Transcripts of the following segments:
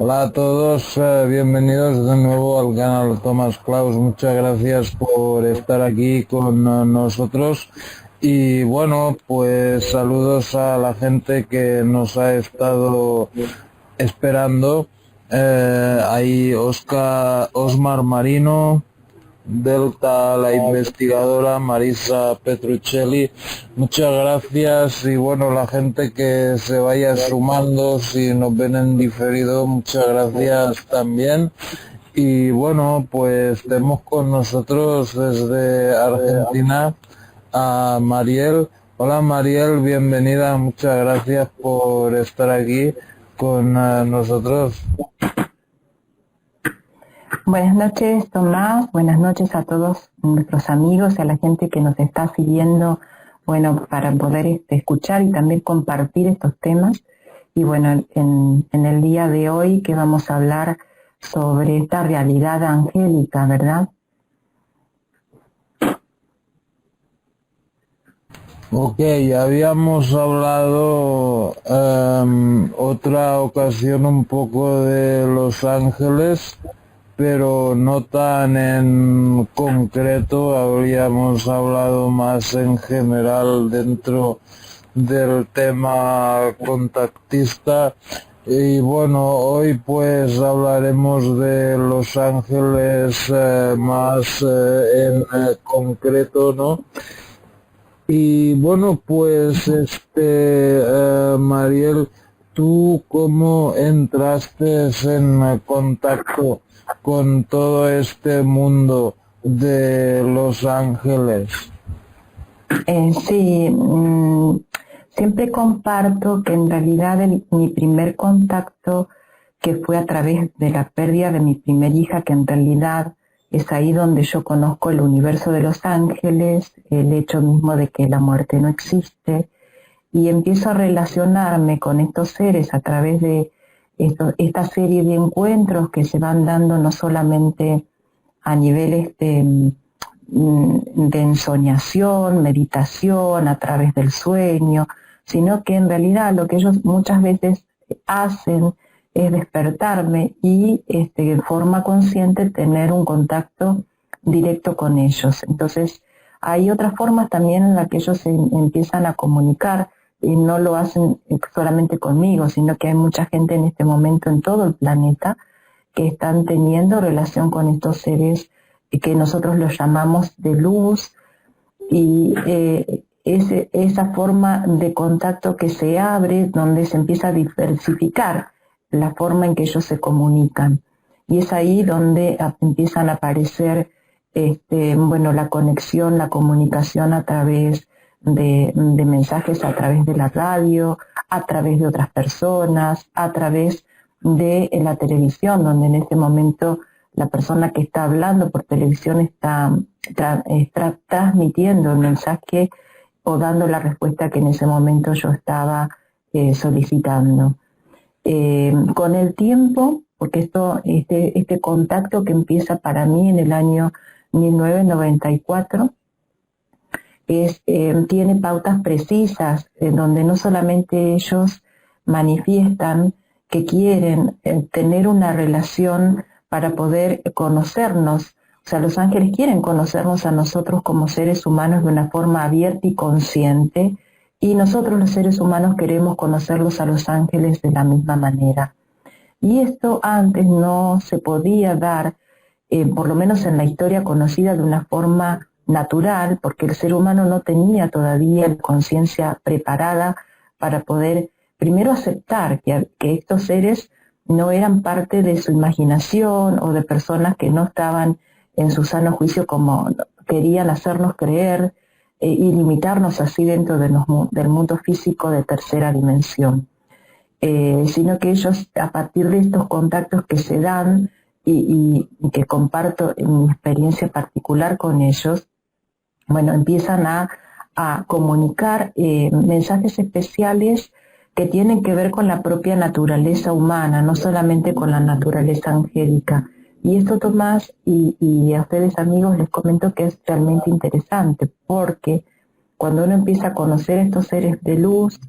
Hola a todos, bienvenidos de nuevo al canal Tomás Claus. Muchas gracias por estar aquí con nosotros. Y bueno, pues saludos a la gente que nos ha estado esperando. Ahí Osmar Marino, Delta, la investigadora Marisa Petruccelli, muchas gracias. Y bueno, la gente que se vaya sumando, si nos ven en diferido, muchas gracias también. Y bueno, pues tenemos con nosotros desde Argentina a Mariel. Hola Mariel, bienvenida, muchas gracias por estar aquí con nosotros. Buenas noches, Tomás. Buenas noches a todos nuestros amigos y a la gente que nos está siguiendo, bueno, para poder escuchar y también compartir estos temas. Y bueno, en el día de hoy que vamos a hablar sobre esta realidad angélica, ¿verdad? Ok, habíamos hablado otra ocasión un poco de Los Ángeles, pero no tan en concreto, habríamos hablado más en general dentro del tema contactista. Y bueno, hoy pues hablaremos de Los Ángeles más en concreto, ¿no? Y bueno, pues Mariel, ¿tú cómo entraste en contacto con todo este mundo de Los Ángeles? Sí, siempre comparto que en realidad mi primer contacto, que fue a través de la pérdida de mi primer hija, que en realidad es ahí donde yo conozco el universo de los ángeles, el hecho mismo de que la muerte no existe, y empiezo a relacionarme con estos seres a través de esta serie de encuentros que se van dando no solamente a nivel de ensoñación, meditación, a través del sueño, sino que en realidad lo que ellos muchas veces hacen es despertarme y de forma consciente tener un contacto directo con ellos. Entonces, hay otras formas también en las que ellos se empiezan a comunicar y no lo hacen solamente conmigo, sino que hay mucha gente en este momento en todo el planeta que están teniendo relación con estos seres que nosotros los llamamos de luz, y esa forma de contacto que se abre, donde se empieza a diversificar la forma en que ellos se comunican. Y es ahí donde empiezan a aparecer bueno, la conexión, la comunicación a través de mensajes, a través de la radio, a través de otras personas, a través de la televisión, donde en este momento la persona que está hablando por televisión está transmitiendo el mensaje o dando la respuesta que en ese momento yo estaba solicitando. Con el tiempo, porque este contacto que empieza para mí en el año 1994, tiene pautas precisas, donde no solamente ellos manifiestan que quieren tener una relación para poder conocernos, o sea, los ángeles quieren conocernos a nosotros como seres humanos de una forma abierta y consciente, y nosotros los seres humanos queremos conocerlos a los ángeles de la misma manera. Y esto antes no se podía dar, por lo menos en la historia conocida, de una forma natural, porque el ser humano no tenía todavía la conciencia preparada para poder primero aceptar que estos seres no eran parte de su imaginación o de personas que no estaban en su sano juicio como querían hacernos creer, y limitarnos así dentro del mundo físico de tercera dimensión. Sino que ellos, a partir de estos contactos que se dan y que comparto en mi experiencia particular con ellos, bueno, empiezan a comunicar mensajes especiales que tienen que ver con la propia naturaleza humana, no solamente con la naturaleza angélica. Y esto, Tomás, y a ustedes amigos les comento que es realmente interesante, porque cuando uno empieza a conocer estos seres de luz,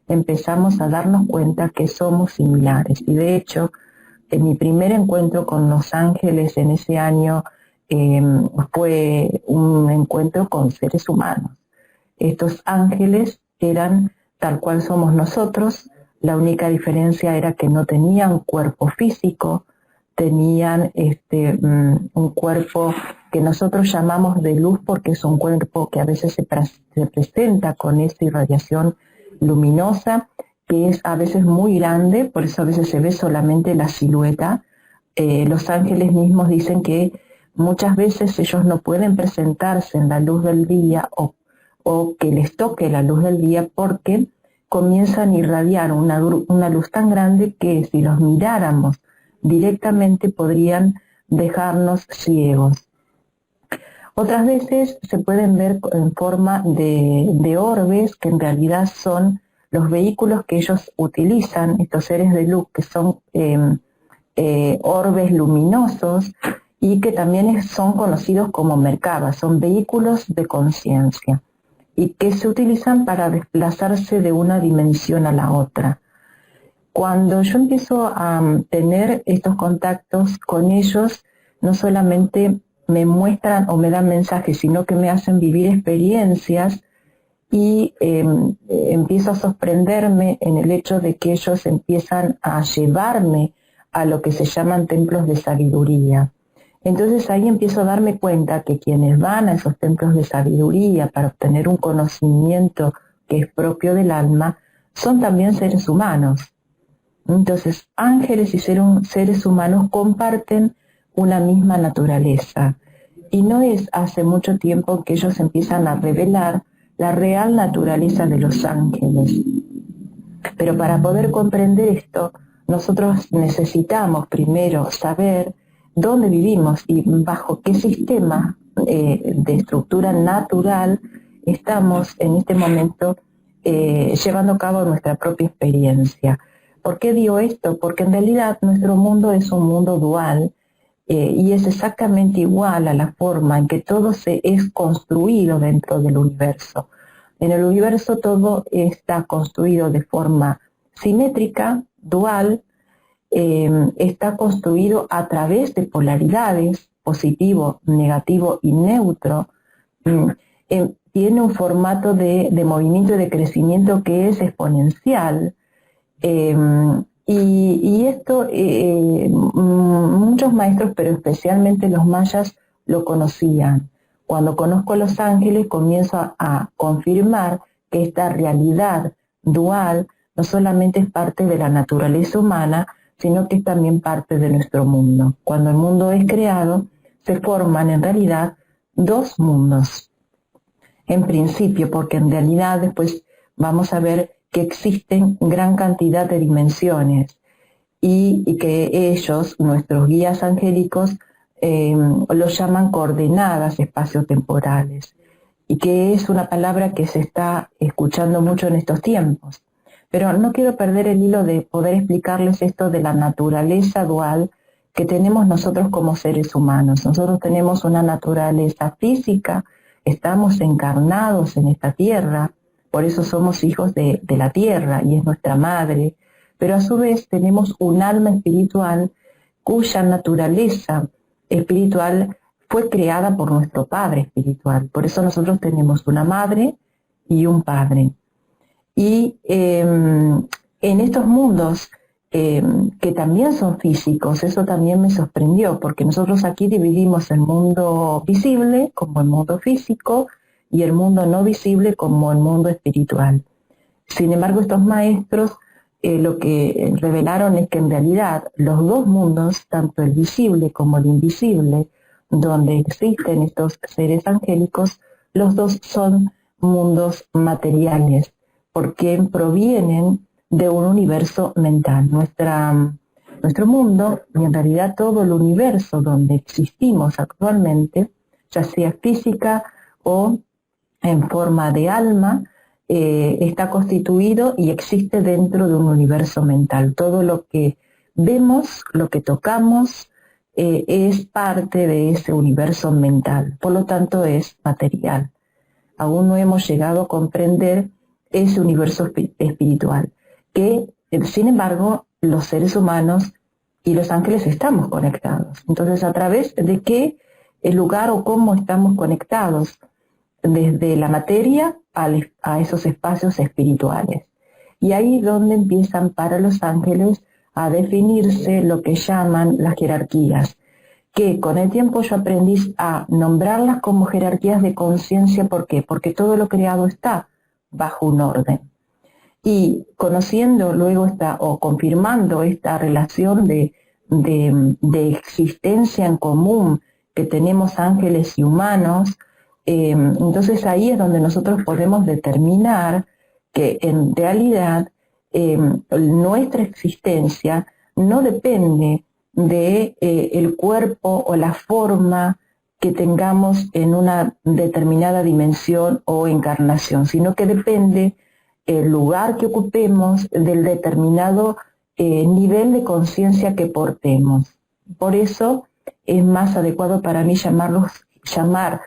empezamos a darnos cuenta que somos similares. Y de hecho, mi primer encuentro con los ángeles en ese año fue un encuentro con seres humanos. Estos ángeles eran tal cual somos nosotros, la única diferencia era que no tenían cuerpo físico, tenían un cuerpo que nosotros llamamos de luz porque es un cuerpo que a veces se presenta con esta irradiación luminosa, que es a veces muy grande, por eso a veces se ve solamente la silueta. Los ángeles mismos dicen que muchas veces ellos no pueden presentarse en la luz del día o que les toque la luz del día porque comienzan a irradiar una luz tan grande que si los miráramos directamente podrían dejarnos ciegos. Otras veces se pueden ver en forma de orbes, que en realidad son los vehículos que ellos utilizan, estos seres de luz, que son orbes luminosos y que también son conocidos como Merkabas, son vehículos de conciencia y que se utilizan para desplazarse de una dimensión a la otra. Cuando yo empiezo a tener estos contactos con ellos, no solamente me muestran o me dan mensajes, sino que me hacen vivir experiencias y empiezo a sorprenderme en el hecho de que ellos empiezan a llevarme a lo que se llaman templos de sabiduría. Entonces ahí empiezo a darme cuenta que quienes van a esos templos de sabiduría para obtener un conocimiento que es propio del alma, son también seres humanos. Entonces, ángeles y seres humanos comparten una misma naturaleza. Y no es hace mucho tiempo que ellos empiezan a revelar la real naturaleza de los ángeles. Pero para poder comprender esto, nosotros necesitamos primero saber dónde vivimos y bajo qué sistema de estructura natural estamos en este momento llevando a cabo nuestra propia experiencia. ¿Por qué digo esto? Porque en realidad nuestro mundo es un mundo dual y es exactamente igual a la forma en que todo es construido dentro del universo. En el universo todo está construido de forma simétrica, dual, está construido a través de polaridades, positivo, negativo y neutro. Tiene un formato de movimiento y de crecimiento que es exponencial. Y esto muchos maestros, pero especialmente los mayas, lo conocían. Cuando conozco a los ángeles comienzo a confirmar que esta realidad dual no solamente es parte de la naturaleza humana, sino que es también parte de nuestro mundo. Cuando el mundo es creado, se forman en realidad dos mundos. En principio, porque en realidad después vamos a ver que existen gran cantidad de dimensiones y que ellos, nuestros guías angélicos, los llaman coordenadas espaciotemporales, y que es una palabra que se está escuchando mucho en estos tiempos. Pero no quiero perder el hilo de poder explicarles esto de la naturaleza dual que tenemos nosotros como seres humanos. Nosotros tenemos una naturaleza física, estamos encarnados en esta tierra, por eso somos hijos de la tierra y es nuestra madre, pero a su vez tenemos un alma espiritual cuya naturaleza espiritual fue creada por nuestro Padre espiritual. Por eso nosotros tenemos una madre y un padre. Y en estos mundos que también son físicos, eso también me sorprendió, porque nosotros aquí dividimos el mundo visible como el mundo físico y el mundo no visible como el mundo espiritual. Sin embargo, estos maestros lo que revelaron es que en realidad los dos mundos, tanto el visible como el invisible, donde existen estos seres angélicos, los dos son mundos materiales, porque provienen de un universo mental. Nuestro mundo, y en realidad todo el universo donde existimos actualmente, ya sea física o en forma de alma, está constituido y existe dentro de un universo mental. Todo lo que vemos, lo que tocamos, es parte de ese universo mental, por lo tanto es material. Aún no hemos llegado a comprender ese universo espiritual, que sin embargo los seres humanos y los ángeles estamos conectados. Entonces, ¿a través de qué lugar o cómo estamos conectados? Desde la materia a esos espacios espirituales. Y ahí es donde empiezan para los ángeles a definirse lo que llaman las jerarquías, que con el tiempo yo aprendí a nombrarlas como jerarquías de conciencia. ¿Por qué? Porque todo lo creado está bajo un orden. Y conociendo luego o confirmando esta relación de existencia en común que tenemos ángeles y humanos, entonces ahí es donde nosotros podemos determinar que en realidad nuestra existencia no depende de el cuerpo o la forma que tengamos en una determinada dimensión o encarnación, sino que depende el lugar que ocupemos del determinado nivel de conciencia que portemos. Por eso es más adecuado para mí llamar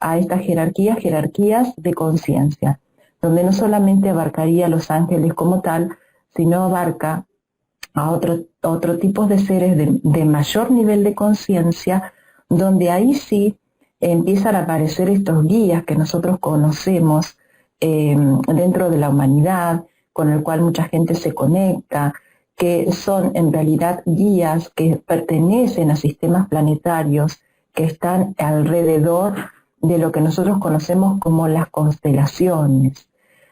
a estas jerarquías de conciencia, donde no solamente abarcaría a los ángeles como tal, sino abarca a otro tipo de seres de mayor nivel de conciencia, donde ahí sí empiezan a aparecer estos guías que nosotros conocemos dentro de la humanidad, con el cual mucha gente se conecta, que son en realidad guías que pertenecen a sistemas planetarios que están alrededor de lo que nosotros conocemos como las constelaciones.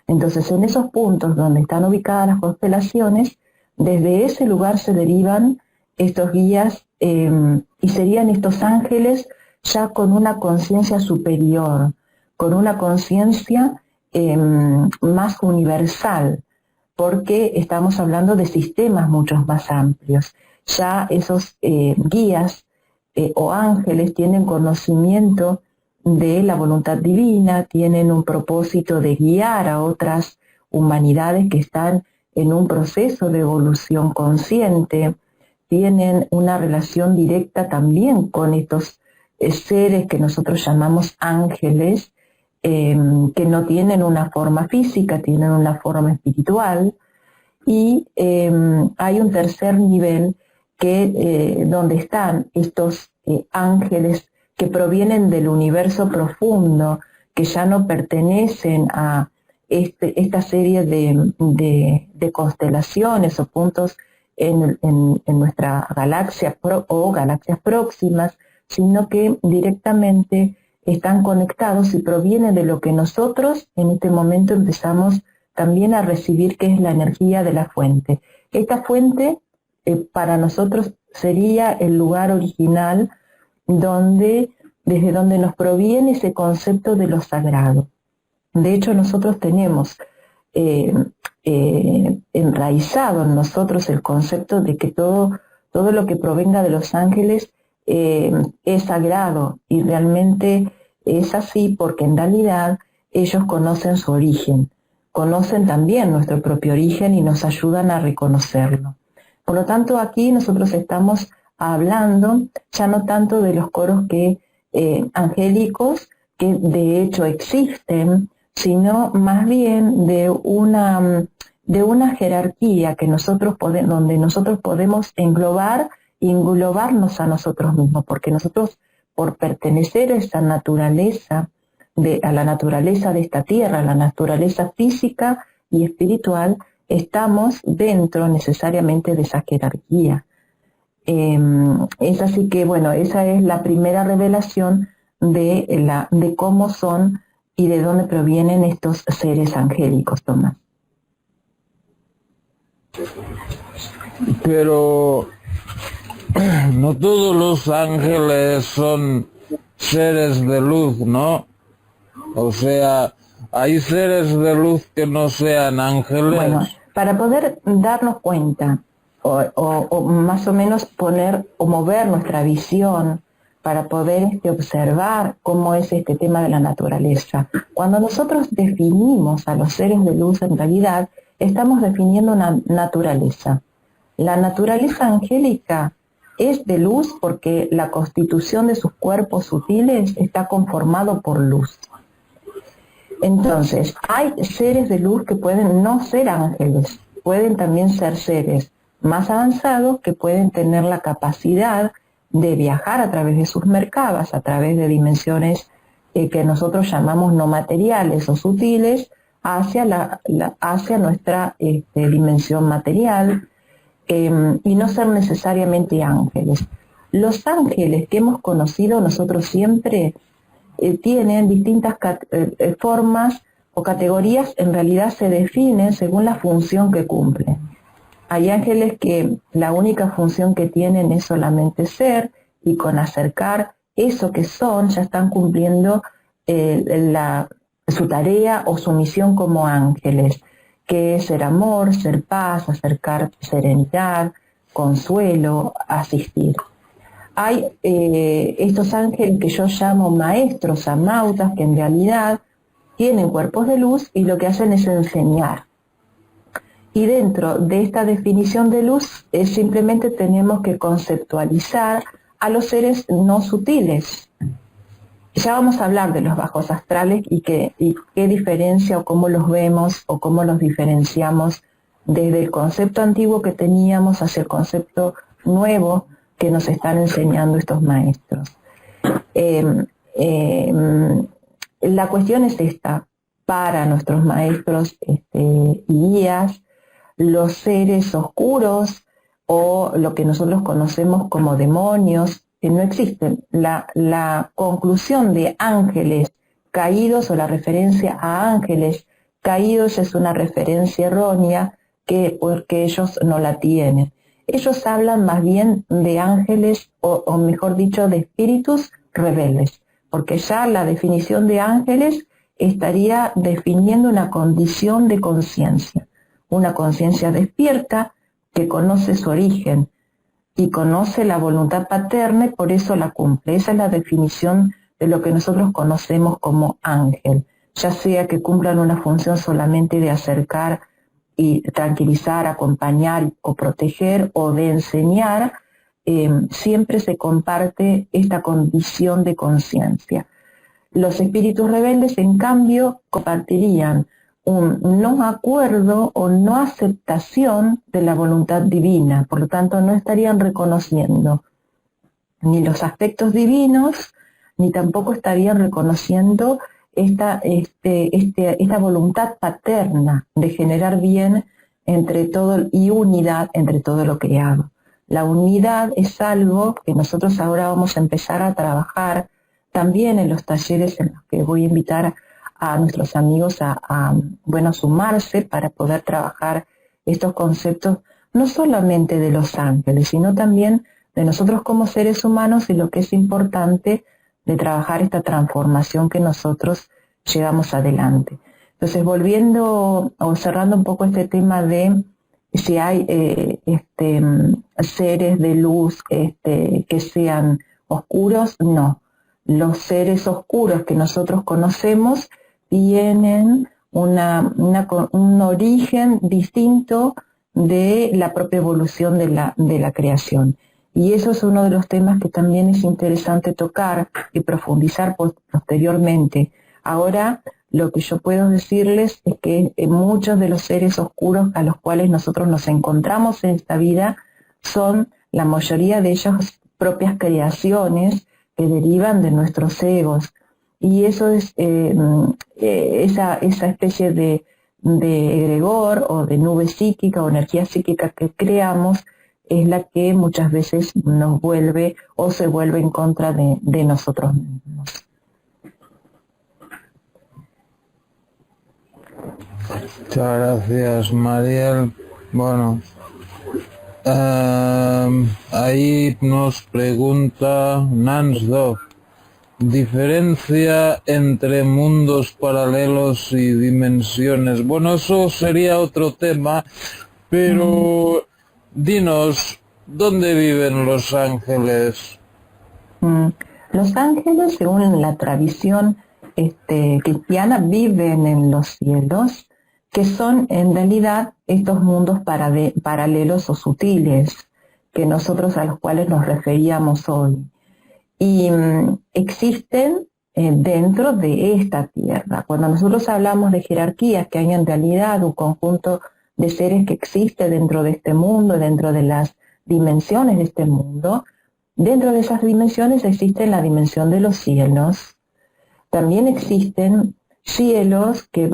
Entonces, en esos puntos donde están ubicadas las constelaciones, desde ese lugar se derivan estos guías y serían estos ángeles ya con una conciencia superior, con una conciencia más universal, porque estamos hablando de sistemas mucho más amplios. Ya esos guías o ángeles tienen conocimiento de la voluntad divina, tienen un propósito de guiar a otras humanidades que están en un proceso de evolución consciente, tienen una relación directa también con estos seres que nosotros llamamos ángeles, que no tienen una forma física, tienen una forma espiritual, y hay un tercer nivel donde están estos ángeles que provienen del universo profundo, que ya no pertenecen a esta serie de constelaciones o puntos en nuestra galaxia o galaxias próximas, sino que directamente están conectados y provienen de lo que nosotros en este momento empezamos también a recibir, que es la energía de la fuente. Esta fuente para nosotros sería el lugar original desde donde nos proviene ese concepto de lo sagrado. De hecho, nosotros tenemos enraizado en nosotros el concepto de que todo lo que provenga de los ángeles es sagrado, y realmente es así porque en realidad ellos conocen su origen, conocen también nuestro propio origen y nos ayudan a reconocerlo. Por lo tanto, aquí nosotros estamos hablando ya no tanto de los coros angélicos, que de hecho existen, sino más bien de una jerarquía que donde nosotros podemos englobarnos a nosotros mismos, porque nosotros, por pertenecer a esa naturaleza, a la naturaleza de esta tierra, a la naturaleza física y espiritual, estamos dentro necesariamente de esa jerarquía. Es así que, bueno, esa es la primera revelación de cómo son y de dónde provienen estos seres angélicos, Tomás. Pero no todos los ángeles son seres de luz, ¿no? O sea, hay seres de luz que no sean ángeles. Bueno, para poder darnos cuenta o más o menos poner o mover nuestra visión para poder observar cómo es este tema de la naturaleza. Cuando nosotros definimos a los seres de luz, en realidad estamos definiendo una naturaleza. La naturaleza angélica es de luz porque la constitución de sus cuerpos sutiles está conformado por luz. Entonces, hay seres de luz que pueden no ser ángeles, pueden también ser seres más avanzados que pueden tener la capacidad de viajar a través de sus mercados, a través de dimensiones que nosotros llamamos no materiales o sutiles, hacia nuestra dimensión material, y no ser necesariamente ángeles. Los ángeles que hemos conocido nosotros siempre tienen distintas formas o categorías, en realidad se definen según la función que cumplen. Hay ángeles que la única función que tienen es solamente ser, y con acercar eso que son ya están cumpliendo su tarea o su misión como ángeles, que es ser amor, ser paz, acercar serenidad, consuelo, asistir. Hay estos ángeles que yo llamo maestros, amautas, que en realidad tienen cuerpos de luz y lo que hacen es enseñar. Y dentro de esta definición de luz simplemente tenemos que conceptualizar a los seres no sutiles. Ya vamos a hablar de los bajos astrales y qué diferencia o cómo los vemos o cómo los diferenciamos desde el concepto antiguo que teníamos hacia el concepto nuevo que nos están enseñando estos maestros. La cuestión es esta: para nuestros maestros y guías, los seres oscuros o lo que nosotros conocemos como demonios no existen. La conclusión de ángeles caídos o la referencia a ángeles caídos es una referencia errónea porque ellos no la tienen. Ellos hablan más bien de ángeles o mejor dicho de espíritus rebeldes, porque ya la definición de ángeles estaría definiendo una condición de conciencia, una conciencia despierta que conoce su origen y conoce la voluntad paterna y por eso la cumple. Esa es la definición de lo que nosotros conocemos como ángel, ya sea que cumplan una función solamente de acercar y tranquilizar, acompañar o proteger, o de enseñar, siempre se comparte esta condición de conciencia. Los espíritus rebeldes, en cambio, compartirían un no acuerdo o no aceptación de la voluntad divina, por lo tanto no estarían reconociendo ni los aspectos divinos, ni tampoco estarían reconociendo esta voluntad paterna de generar bien entre todo y unidad entre todo lo creado. La unidad es algo que nosotros ahora vamos a empezar a trabajar también en los talleres en los que voy a invitar a nuestros amigos a sumarse para poder trabajar estos conceptos, no solamente de los ángeles, sino también de nosotros como seres humanos y lo que es importante de trabajar esta transformación que nosotros llevamos adelante. Entonces, volviendo o cerrando un poco este tema de si hay seres de luz que sean oscuros, no. Los seres oscuros que nosotros conocemos tienen un origen distinto de la propia evolución de la creación. Y eso es uno de los temas que también es interesante tocar y profundizar posteriormente. Ahora, lo que yo puedo decirles es que muchos de los seres oscuros a los cuales nosotros nos encontramos en esta vida son la mayoría de ellos propias creaciones que derivan de nuestros egos. Y eso es esa especie de egregor o de nube psíquica o energía psíquica que creamos es la que muchas veces nos vuelve o se vuelve en contra de nosotros mismos. Muchas gracias, Mariel. Bueno, ahí nos pregunta Nansdorf: diferencia entre mundos paralelos y dimensiones. Bueno, eso sería otro tema, pero dinos, ¿dónde viven los ángeles? Los ángeles, según la tradición cristiana, viven en los cielos, que son en realidad estos mundos paralelos o sutiles que nosotros a los cuales nos referíamos hoy. Y existen dentro de esta tierra. Cuando nosotros hablamos de jerarquías, que hay en realidad un conjunto de seres que existe dentro de este mundo, dentro de las dimensiones de este mundo. Dentro de esas dimensiones existe la dimensión de los cielos. También existen cielos que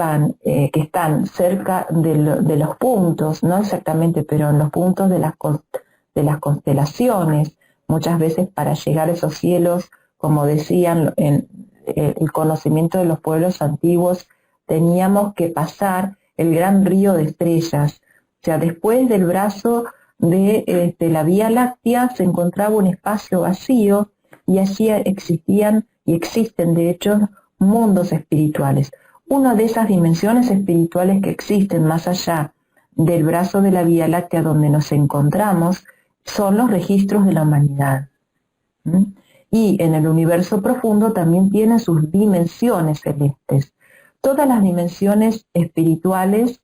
están cerca de los puntos, no exactamente, pero en los puntos de las constelaciones. Muchas veces para llegar a esos cielos, como decían en el conocimiento de los pueblos antiguos, teníamos que pasar el gran río de estrellas. O sea, después del brazo de la Vía Láctea se encontraba un espacio vacío y allí existían y existen de hecho mundos espirituales. Una de esas dimensiones espirituales que existen más allá del brazo de la Vía Láctea donde nos encontramos son los registros de la humanidad. Y en el universo profundo también tienen sus dimensiones celestes. Todas las dimensiones espirituales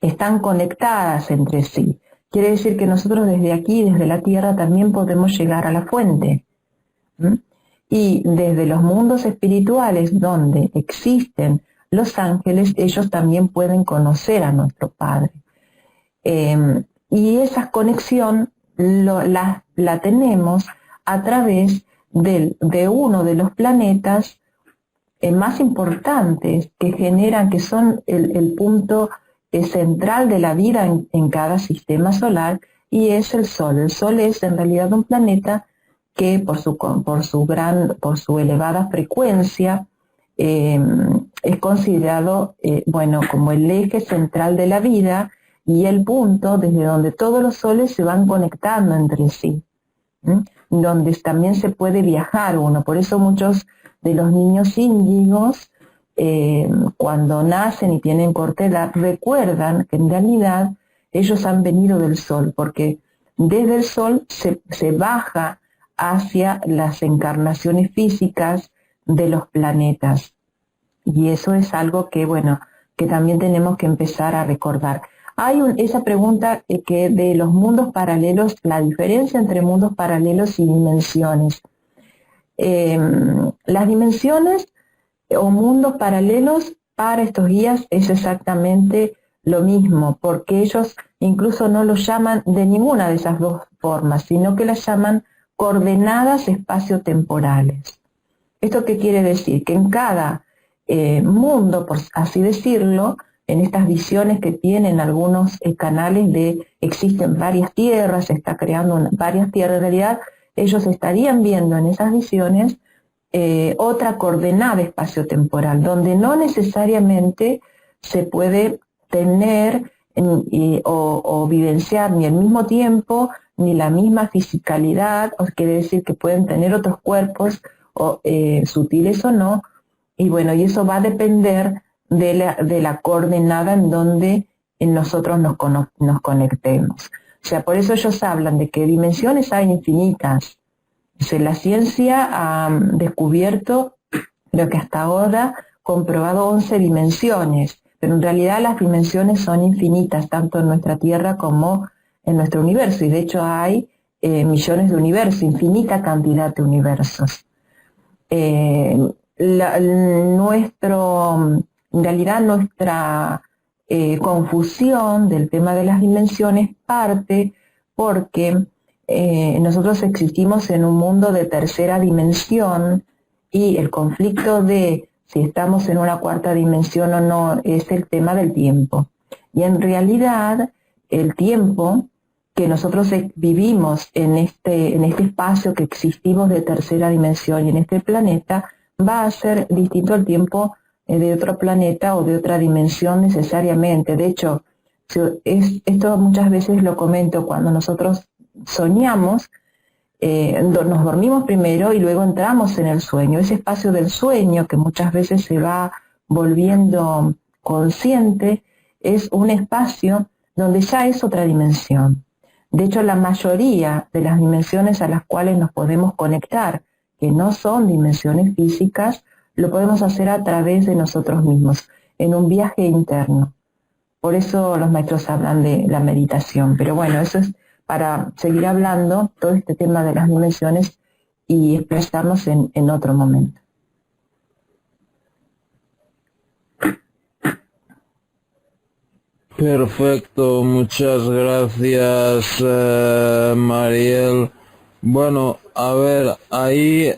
están conectadas entre sí. Quiere decir que nosotros desde aquí, desde la Tierra, también podemos llegar a la fuente. Y desde los mundos espirituales donde existen los ángeles, ellos también pueden conocer a nuestro Padre. Y esa conexión la tenemos a través de uno de los planetas más importantes que son el punto central de la vida en cada sistema solar, y es el Sol. El Sol es en realidad un planeta que por su elevada frecuencia es considerado como el eje central de la vida y el punto desde donde todos los soles se van conectando entre sí, donde también se puede viajar uno. Por eso muchos de los niños índigos, cuando nacen y tienen corta edad, recuerdan que en realidad ellos han venido del Sol, porque desde el Sol se baja hacia las encarnaciones físicas de los planetas. Y eso es algo que también tenemos que empezar a recordar. Hay esa pregunta que de los mundos paralelos, la diferencia entre mundos paralelos y dimensiones. Las dimensiones o mundos paralelos para estos guías es exactamente lo mismo, porque ellos incluso no los llaman de ninguna de esas dos formas, sino que las llaman coordenadas espaciotemporales. ¿Esto qué quiere decir? Que en cada mundo, por así decirlo, en estas visiones que tienen algunos canales existen varias tierras, se está creando varias tierras, en realidad ellos estarían viendo en esas visiones otra coordenada espaciotemporal, donde no necesariamente se puede tener o vivenciar ni el mismo tiempo, ni la misma fisicalidad, quiere decir que pueden tener otros cuerpos, sutiles o no, y y eso va a depender de la coordenada en donde nosotros nos conectemos. O sea, por eso ellos hablan de que dimensiones hay infinitas. La ciencia ha descubierto, creo que hasta ahora, comprobado 11 dimensiones, pero en realidad las dimensiones son infinitas, tanto en nuestra Tierra como en nuestro universo, y de hecho hay millones de universos, infinita cantidad de universos. En realidad nuestra confusión del tema de las dimensiones parte porque nosotros existimos en un mundo de tercera dimensión y el conflicto de si estamos en una cuarta dimensión o no es el tema del tiempo. Y en realidad el tiempo que nosotros vivimos en este espacio que existimos de tercera dimensión y en este planeta va a ser distinto al tiempo de otro planeta o de otra dimensión necesariamente. De hecho, esto muchas veces lo comento cuando nosotros soñamos, nos dormimos primero y luego entramos en el sueño. Ese espacio del sueño que muchas veces se va volviendo consciente es un espacio donde ya es otra dimensión. De hecho, la mayoría de las dimensiones a las cuales nos podemos conectar, que no son dimensiones físicas, lo podemos hacer a través de nosotros mismos, en un viaje interno. Por eso los maestros hablan de la meditación. Pero bueno, eso es para seguir hablando todo este tema de las dimensiones y expresarnos en otro momento. Perfecto, muchas gracias, Mariel. Bueno, a ver, ahí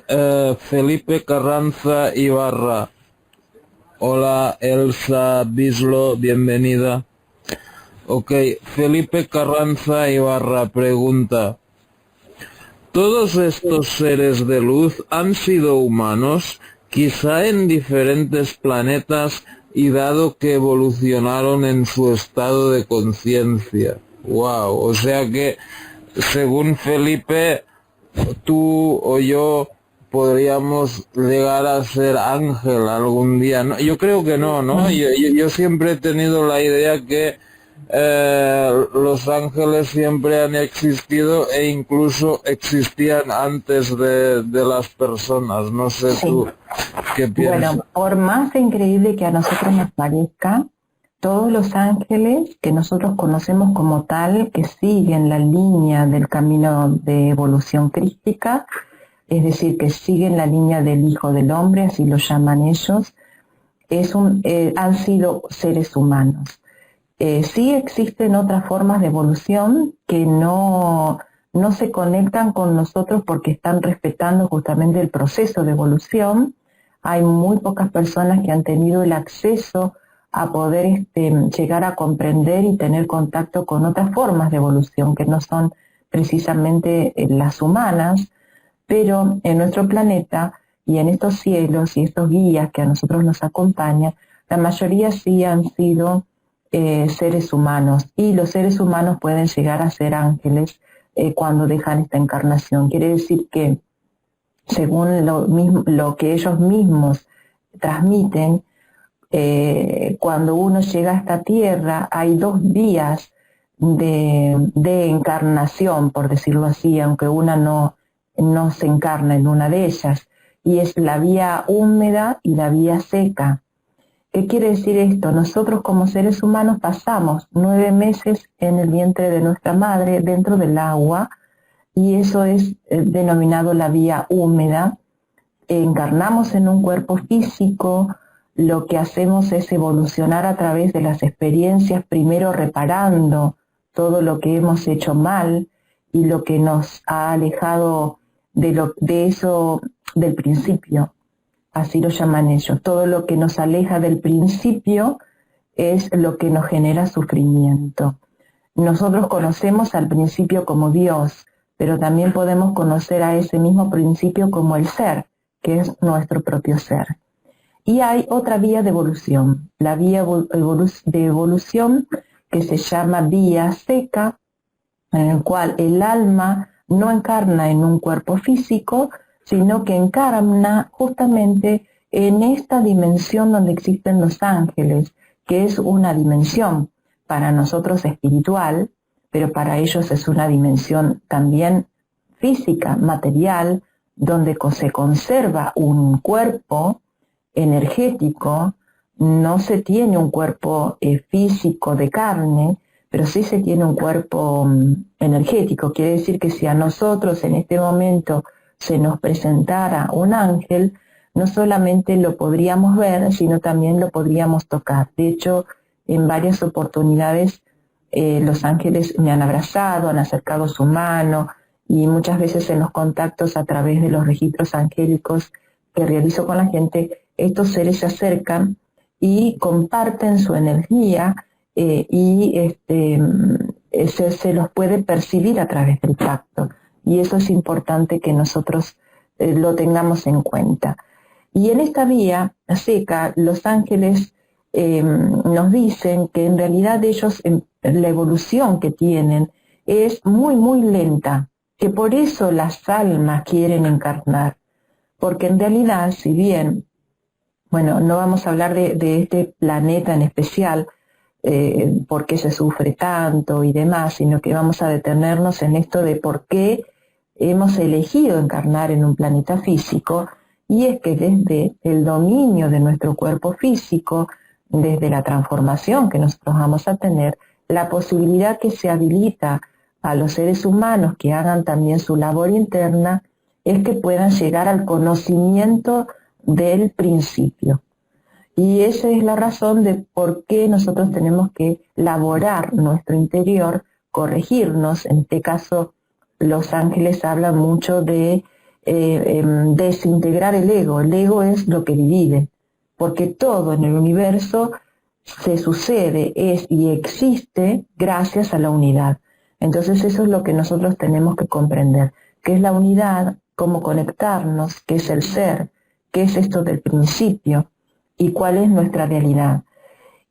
Felipe Carranza Ibarra. Hola, Elsa Bislo, bienvenida. Ok, Felipe Carranza Ibarra pregunta, ¿todos estos seres de luz han sido humanos, quizá en diferentes planetas y dado que evolucionaron en su estado de conciencia? Wow, o sea que, según Felipe, tú o yo podríamos llegar a ser ángel algún día, ¿no? Yo creo que no, ¿no? Yo siempre he tenido la idea que los ángeles siempre han existido e incluso existían antes de las personas. No sé Sí. tú qué piensas. Bueno, por más increíble que a nosotros nos parezca, todos los ángeles que nosotros conocemos como tal, que siguen la línea del camino de evolución crística, es decir, que siguen la línea del Hijo del Hombre, así lo llaman ellos, han sido seres humanos. Sí existen otras formas de evolución que no se conectan con nosotros porque están respetando justamente el proceso de evolución. Hay muy pocas personas que han tenido el acceso a poder llegar a comprender y tener contacto con otras formas de evolución que no son precisamente las humanas, pero en nuestro planeta y en estos cielos y estos guías que a nosotros nos acompañan, la mayoría sí han sido seres humanos, y los seres humanos pueden llegar a ser ángeles cuando dejan esta encarnación. Quiere decir que según lo que ellos mismos transmiten, cuando uno llega a esta tierra hay dos vías de encarnación, por decirlo así, aunque una no se encarna en una de ellas, y es la vía húmeda y la vía seca. ¿Qué quiere decir esto? Nosotros como seres humanos pasamos 9 meses en el vientre de nuestra madre dentro del agua, y eso es denominado la vía húmeda. Encarnamos en un cuerpo físico, lo que hacemos es evolucionar a través de las experiencias, primero reparando todo lo que hemos hecho mal y lo que nos ha alejado de eso del principio. Así lo llaman ellos. Todo lo que nos aleja del principio es lo que nos genera sufrimiento. Nosotros conocemos al principio como Dios, pero también podemos conocer a ese mismo principio como el ser, que es nuestro propio ser. Y hay otra vía de evolución, la vía de evolución que se llama vía seca, en el cual el alma no encarna en un cuerpo físico, sino que encarna justamente en esta dimensión donde existen los ángeles, que es una dimensión para nosotros espiritual, pero para ellos es una dimensión también física, material, donde se conserva un cuerpo energético. No se tiene un cuerpo físico de carne, pero sí se tiene un cuerpo energético. Quiere decir que si a nosotros en este momento se nos presentara un ángel, no solamente lo podríamos ver, sino también lo podríamos tocar. De hecho, en varias oportunidades los ángeles me han abrazado, han acercado su mano, y muchas veces en los contactos a través de los registros angélicos que realizo con la gente, estos seres se acercan y comparten su energía, y se los puede percibir a través del tacto, y eso es importante que nosotros lo tengamos en cuenta. Y en esta vía seca, los ángeles nos dicen que en realidad ellos, la evolución que tienen es muy, muy lenta, que por eso las almas quieren encarnar, porque en realidad, si bien, bueno, no vamos a hablar de este planeta en especial, por qué se sufre tanto y demás, sino que vamos a detenernos en esto de por qué hemos elegido encarnar en un planeta físico, y es que desde el dominio de nuestro cuerpo físico, desde la transformación que nosotros vamos a tener, la posibilidad que se habilita a los seres humanos que hagan también su labor interna es que puedan llegar al conocimiento del principio. Y esa es la razón de por qué nosotros tenemos que laborar nuestro interior, corregirnos. En este caso, los ángeles hablan mucho de desintegrar el ego. El ego es lo que divide, porque todo en el universo se sucede, es y existe gracias a la unidad. Entonces eso es lo que nosotros tenemos que comprender, qué es la unidad, cómo conectarnos, qué es el ser, qué es esto del principio y cuál es nuestra realidad.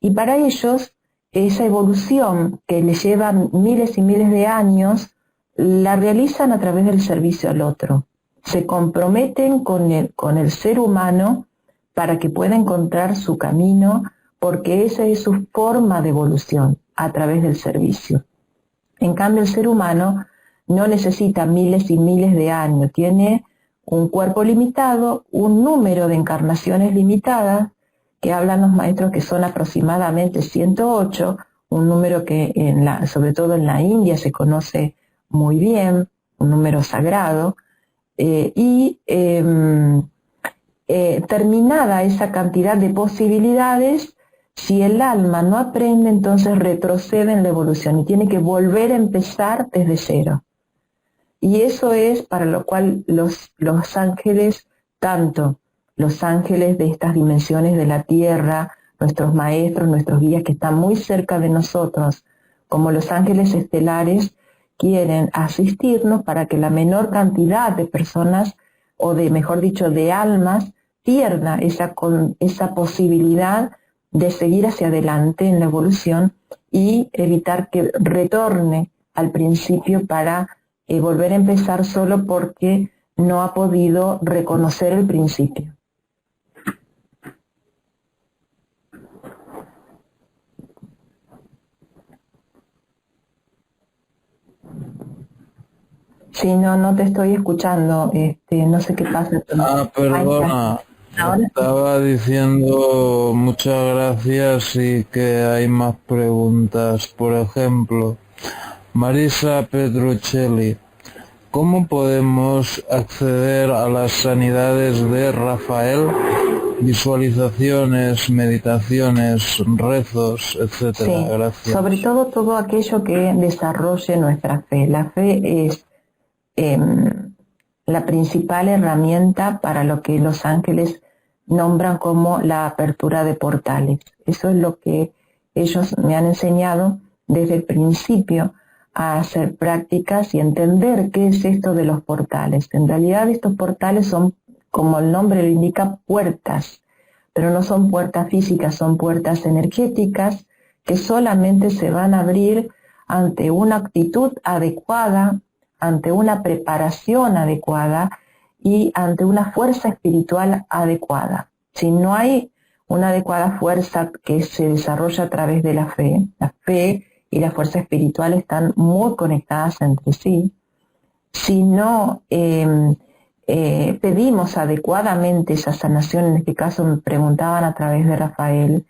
Y para ellos, esa evolución que les lleva miles y miles de años, la realizan a través del servicio al otro. Se comprometen con el ser humano para que pueda encontrar su camino, porque esa es su forma de evolución, a través del servicio. En cambio, el ser humano no necesita miles y miles de años, tiene un cuerpo limitado, un número de encarnaciones limitadas, que hablan los maestros que son aproximadamente 108, un número que sobre todo en la India se conoce muy bien, un número sagrado, terminada esa cantidad de posibilidades, si el alma no aprende, entonces retrocede en la evolución y tiene que volver a empezar desde cero. Y eso es para lo cual los ángeles, tanto los ángeles de estas dimensiones de la tierra, nuestros maestros, nuestros guías que están muy cerca de nosotros, como los ángeles estelares, quieren asistirnos para que la menor cantidad de personas, o de, mejor dicho, de almas, pierda esa posibilidad de seguir hacia adelante en la evolución y evitar que retorne al principio para volver a empezar solo porque no ha podido reconocer el principio. Sí, no te estoy escuchando, no sé qué pasa. Perdona, estaba diciendo muchas gracias y que hay más preguntas. Por ejemplo, Marisa Petruccelli, ¿cómo podemos acceder a las sanidades de Rafael? Visualizaciones, meditaciones, rezos, etcétera. Sí, gracias. Sobre todo aquello que desarrolle nuestra fe. La fe es la principal herramienta para lo que los ángeles nombran como la apertura de portales. Eso es lo que ellos me han enseñado desde el principio, a hacer prácticas y entender qué es esto de los portales. En realidad estos portales son, como el nombre lo indica, puertas, pero no son puertas físicas, son puertas energéticas que solamente se van a abrir ante una actitud adecuada, ante una preparación adecuada y ante una fuerza espiritual adecuada. Si no hay una adecuada fuerza que se desarrolla a través de la fe y la fuerza espiritual están muy conectadas entre sí. Si no pedimos adecuadamente esa sanación, en este caso me preguntaban a través de Rafael,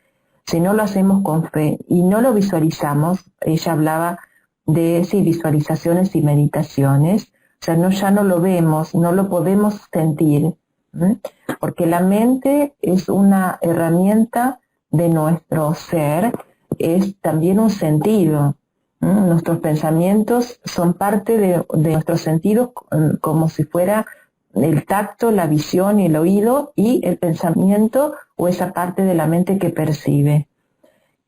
si no lo hacemos con fe y no lo visualizamos, ella hablaba de visualizaciones y meditaciones, o sea, ya no lo vemos, no lo podemos sentir, porque la mente es una herramienta de nuestro ser, es también un sentido. Nuestros pensamientos son parte de nuestros sentidos, como si fuera el tacto, la visión y el oído, y el pensamiento o esa parte de la mente que percibe.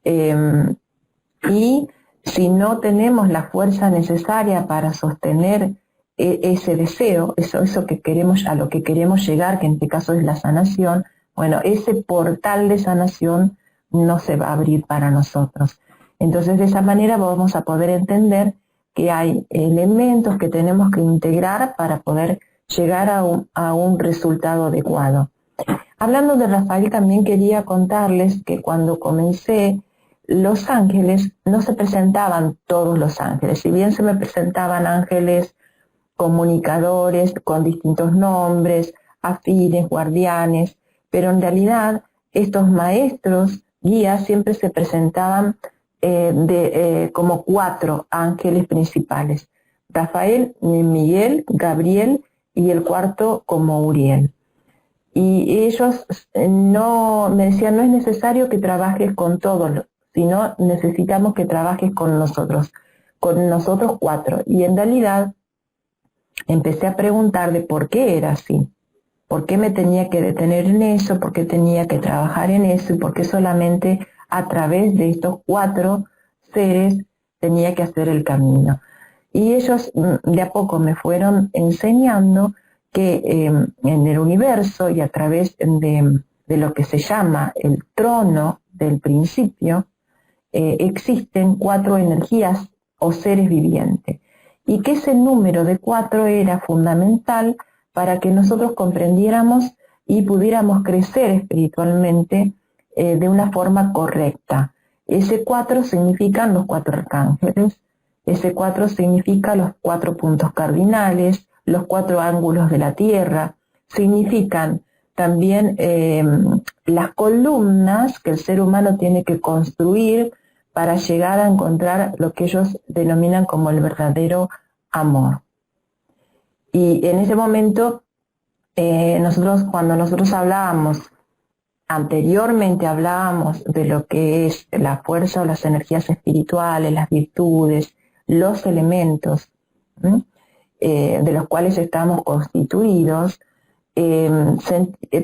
Y si no tenemos la fuerza necesaria para sostener ese deseo, eso que queremos, a lo que queremos llegar, que en este caso es la sanación, bueno, ese portal de sanación no se va a abrir para nosotros. Entonces, de esa manera vamos a poder entender que hay elementos que tenemos que integrar para poder llegar a un resultado adecuado. Hablando de Rafael, también quería contarles que cuando comencé, los ángeles no se presentaban todos los ángeles. Si bien se me presentaban ángeles comunicadores con distintos nombres, afines, guardianes, pero en realidad estos maestros, guías, siempre se presentaban como 4 ángeles principales: Rafael, Miguel, Gabriel y el cuarto como Uriel. Y ellos no me decían, no es necesario que trabajes con todos, sino necesitamos que trabajes con nosotros 4. Y en realidad empecé a preguntar de por qué era así, por qué me tenía que detener en eso, por qué tenía que trabajar en eso y por qué solamente a través de estos 4 seres tenía que hacer el camino. Y ellos de a poco me fueron enseñando que en el universo y a través de lo que se llama el trono del principio, existen 4 energías o seres vivientes, y que ese número de 4 era fundamental para que nosotros comprendiéramos y pudiéramos crecer espiritualmente de una forma correcta. Ese 4 significan los 4 arcángeles, ese 4 significa los 4 puntos cardinales, los 4 ángulos de la Tierra, significan también las columnas que el ser humano tiene que construir para llegar a encontrar lo que ellos denominan como el verdadero amor. Y en ese momento, cuando nosotros anteriormente hablábamos de lo que es la fuerza o las energías espirituales, las virtudes, los elementos de los cuales estamos constituidos,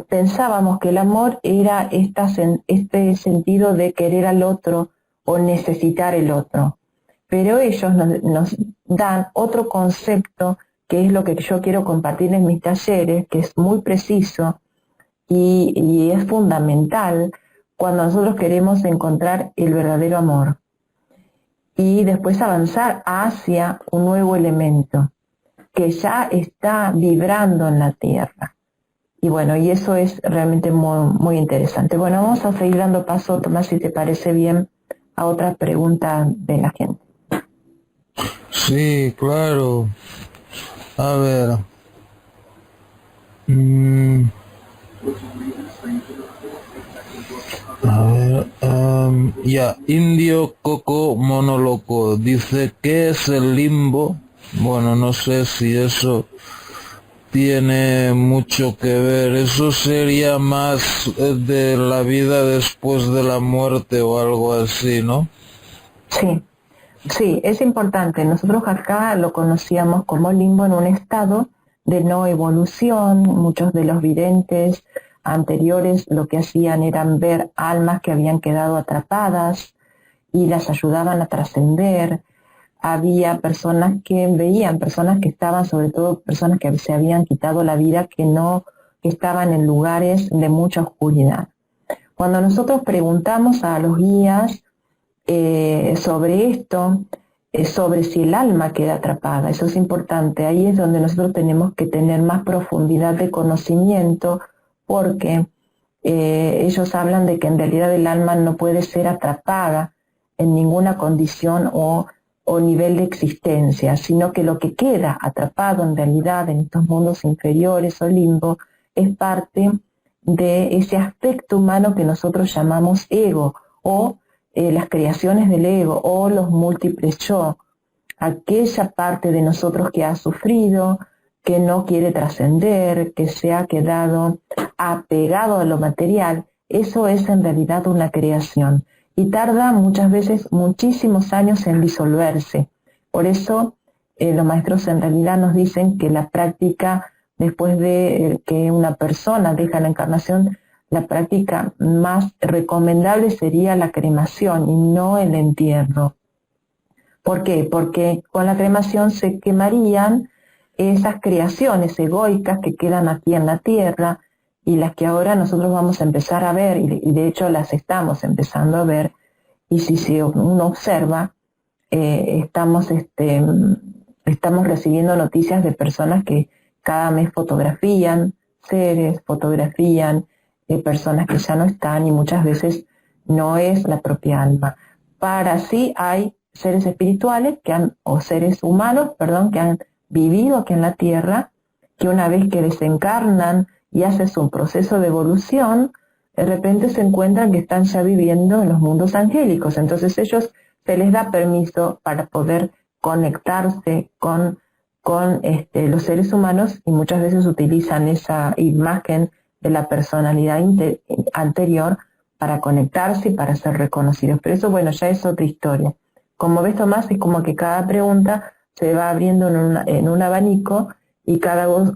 pensábamos que el amor era este sentido de querer al otro o necesitar el otro. Pero ellos nos dan otro concepto, que es lo que yo quiero compartir en mis talleres, que es muy preciso y es fundamental cuando nosotros queremos encontrar el verdadero amor y después avanzar hacia un nuevo elemento que ya está vibrando en la Tierra. Y bueno, y eso es realmente muy, muy interesante. Bueno, vamos a seguir dando paso, Tomás, si te parece bien, a otra pregunta de la gente. Sí, claro. A ver. A ver, ya, Indio Coco Monoloco dice, ¿qué es el limbo? Bueno, no sé si eso tiene mucho que ver, eso sería más de la vida después de la muerte o algo así, ¿no? Sí, es importante. Nosotros acá lo conocíamos como limbo en un estado de no evolución. Muchos de los videntes anteriores lo que hacían eran ver almas que habían quedado atrapadas y las ayudaban a trascender. Había personas que veían, personas que estaban, sobre todo personas que se habían quitado la vida, que estaban en lugares de mucha oscuridad. Cuando nosotros preguntamos a los guías sobre esto, sobre si el alma queda atrapada, eso es importante, ahí es donde nosotros tenemos que tener más profundidad de conocimiento, porque ellos hablan de que en realidad el alma no puede ser atrapada en ninguna condición o nivel de existencia, sino que lo que queda atrapado en realidad en estos mundos inferiores o limbo es parte de ese aspecto humano que nosotros llamamos ego, o las creaciones del ego, o los múltiples yo, aquella parte de nosotros que ha sufrido, que no quiere trascender, que se ha quedado apegado a lo material. Eso es en realidad una creación y tarda muchas veces muchísimos años en disolverse. Por eso los maestros en realidad nos dicen que la práctica, después de que una persona deja la encarnación, la práctica más recomendable sería la cremación y no el entierro. ¿Por qué? Porque con la cremación se quemarían esas creaciones egoicas que quedan aquí en la tierra y las que ahora nosotros vamos a empezar a ver, y de hecho las estamos empezando a ver, y si uno observa, estamos recibiendo noticias de personas que cada mes fotografían seres, fotografían personas que ya no están, y muchas veces no es la propia alma. Para sí hay seres espirituales o seres humanos, que han vivido aquí en la tierra, que una vez que desencarnan y hacen su proceso de evolución, de repente se encuentran que están ya viviendo en los mundos angélicos. Entonces ellos se les da permiso para poder conectarse con los seres humanos, y muchas veces utilizan esa imagen de la personalidad anterior para conectarse y para ser reconocidos. Pero eso, bueno, ya es otra historia. Como ves, Tomás, es como que cada pregunta se va abriendo en un abanico y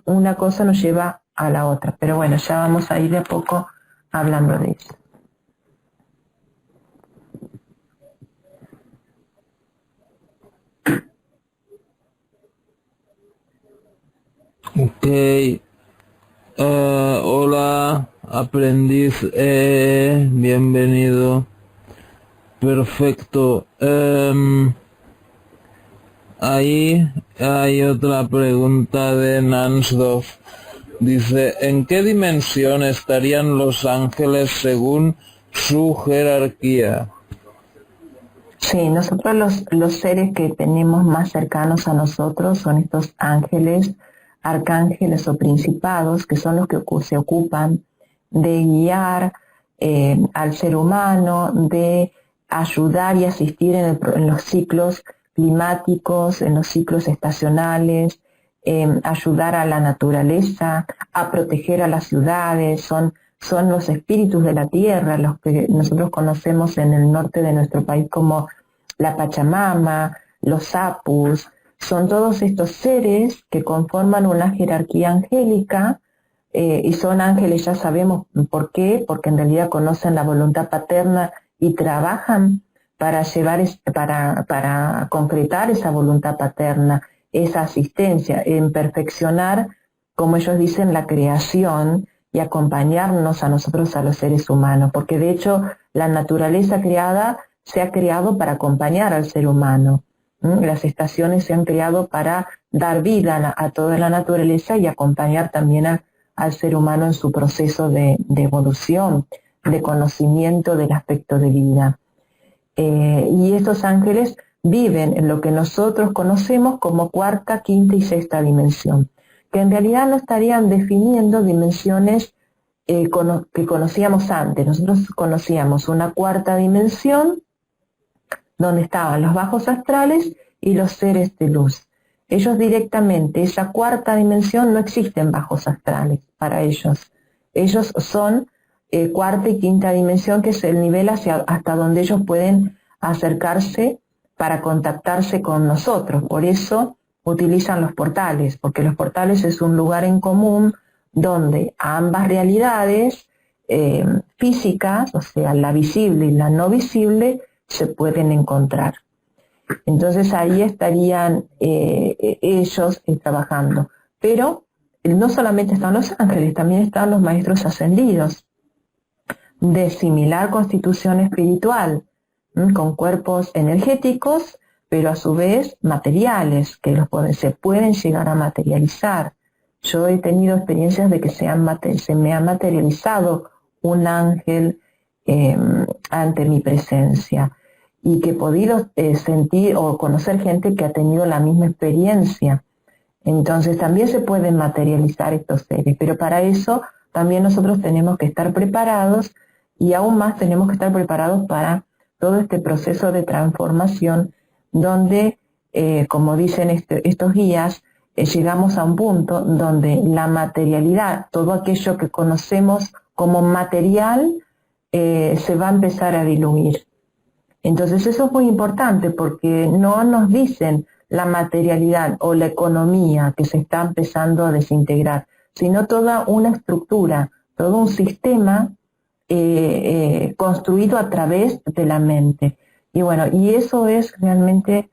una cosa nos lleva a la otra. Pero bueno, ya vamos a ir de a poco hablando de eso. Ok. Hola, aprendiz. Bienvenido. Perfecto. Ahí hay otra pregunta de Nansdorf. Dice, ¿en qué dimensión estarían los ángeles según su jerarquía? Sí, nosotros los seres que tenemos más cercanos a nosotros son estos ángeles, arcángeles o principados, que son los que se ocupan de guiar al ser humano, de ayudar y asistir en los ciclos climáticos, en los ciclos estacionales, ayudar a la naturaleza, a proteger a las ciudades, son los espíritus de la tierra, los que nosotros conocemos en el norte de nuestro país como la Pachamama, los Apus, son todos estos seres que conforman una jerarquía angélica y son ángeles, ya sabemos por qué, porque en realidad conocen la voluntad paterna y trabajan para para concretar esa voluntad paterna, esa asistencia, en perfeccionar, como ellos dicen, la creación y acompañarnos a nosotros, a los seres humanos, porque de hecho la naturaleza creada se ha creado para acompañar al ser humano. Las estaciones se han creado para dar vida a toda la naturaleza y acompañar también al ser humano en su proceso de evolución, de conocimiento del aspecto de vida. Y estos ángeles viven en lo que nosotros conocemos como cuarta, quinta y sexta dimensión, que en realidad no estarían definiendo dimensiones que conocíamos antes. Nosotros conocíamos una cuarta dimensión donde estaban los bajos astrales y los seres de luz. Ellos directamente, esa cuarta dimensión, no existen bajos astrales para ellos. Ellos son cuarta y quinta dimensión, que es el nivel hasta donde ellos pueden acercarse para contactarse con nosotros. Por eso utilizan los portales, porque los portales es un lugar en común donde ambas realidades físicas, o sea, la visible y la no visible, se pueden encontrar. Entonces ahí estarían ellos trabajando. Pero no solamente están los ángeles, también están los maestros ascendidos, de similar constitución espiritual, con cuerpos energéticos, pero a su vez materiales, que se pueden llegar a materializar. Yo he tenido experiencias de que se me ha materializado un ángel ante mi presencia, y que he podido sentir o conocer gente que ha tenido la misma experiencia. Entonces también se pueden materializar estos seres, pero para eso también nosotros tenemos que estar preparados, y aún más tenemos que estar preparados para todo este proceso de transformación donde, como dicen estos guías, llegamos a un punto donde la materialidad, todo aquello que conocemos como material, se va a empezar a diluir. Entonces eso es muy importante, porque no nos dicen la materialidad o la economía que se está empezando a desintegrar, sino toda una estructura, todo un sistema construido a través de la mente. Y bueno, y eso es realmente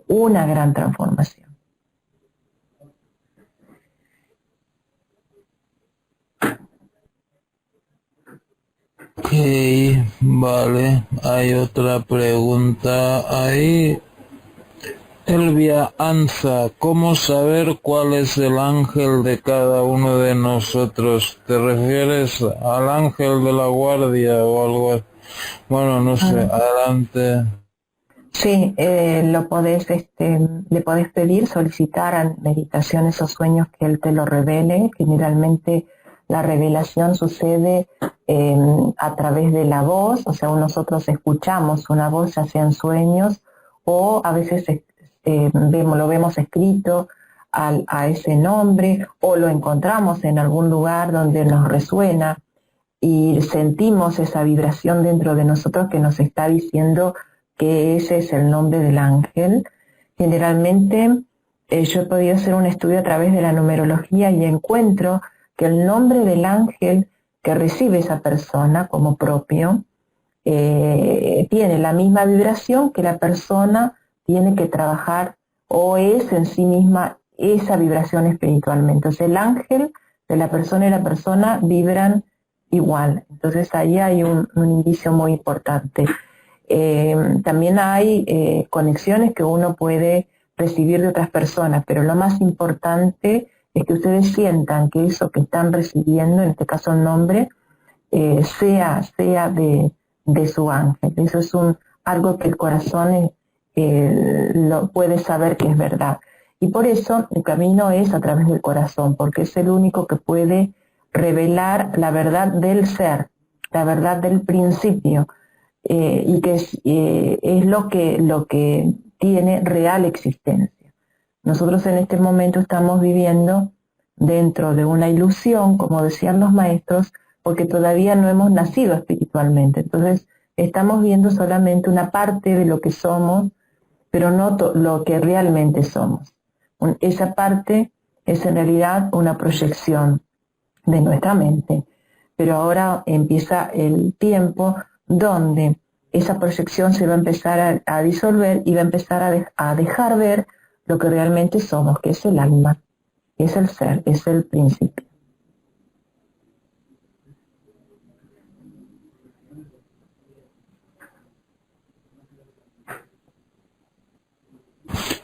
una gran transformación. Ok, vale, hay otra pregunta ahí. Elvia Anza, ¿cómo saber cuál es el ángel de cada uno de nosotros? ¿Te refieres al ángel de la guardia o algo así? Bueno, no sé, adelante. Sí, le podés pedir, solicitar a meditaciones o sueños que él te lo revele. Generalmente la revelación sucede a través de la voz, o sea, nosotros escuchamos una voz, ya sea en sueños, o a veces lo vemos escrito a ese nombre, o lo encontramos en algún lugar donde nos resuena y sentimos esa vibración dentro de nosotros que nos está diciendo que ese es el nombre del ángel. Generalmente yo he podido hacer un estudio a través de la numerología y encuentro que el nombre del ángel que recibe esa persona como propio tiene la misma vibración que la persona tiene que trabajar, o es en sí misma esa vibración espiritualmente. Entonces el ángel de la persona y la persona vibran igual. Entonces ahí hay un indicio muy importante. También hay conexiones que uno puede recibir de otras personas, pero lo más importante es que ustedes sientan que eso que están recibiendo, en este caso el nombre, sea de su ángel. Eso es algo que el corazón lo puede saber que es verdad. Y por eso el camino es a través del corazón, porque es el único que puede revelar la verdad del ser, la verdad del principio, y que es lo que tiene real existencia. Nosotros en este momento estamos viviendo dentro de una ilusión, como decían los maestros, porque todavía no hemos nacido espiritualmente. Entonces estamos viendo solamente una parte de lo que somos, pero no lo que realmente somos. Esa parte es en realidad una proyección de nuestra mente, pero ahora empieza el tiempo donde esa proyección se va a empezar a disolver y va a empezar a dejar ver lo que realmente somos, que es el alma, es el ser, es el principio.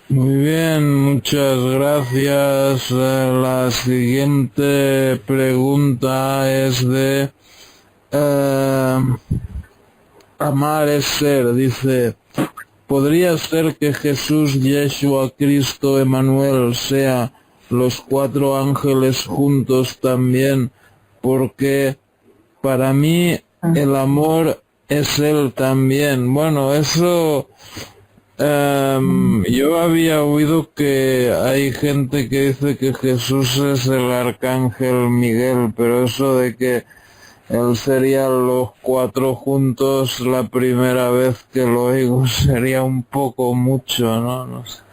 Muy bien, muchas gracias. La siguiente pregunta es de Amar es ser. Dice, ¿podría ser que Jesús, Yeshua, Cristo, Emanuel sea los 4 ángeles juntos también? Porque para mí el amor es Él también. Bueno, eso... yo había oído que hay gente que dice que Jesús es el arcángel Miguel, pero eso de que él sería los 4 juntos la primera vez que lo oigo sería un poco mucho, ¿no? No sé.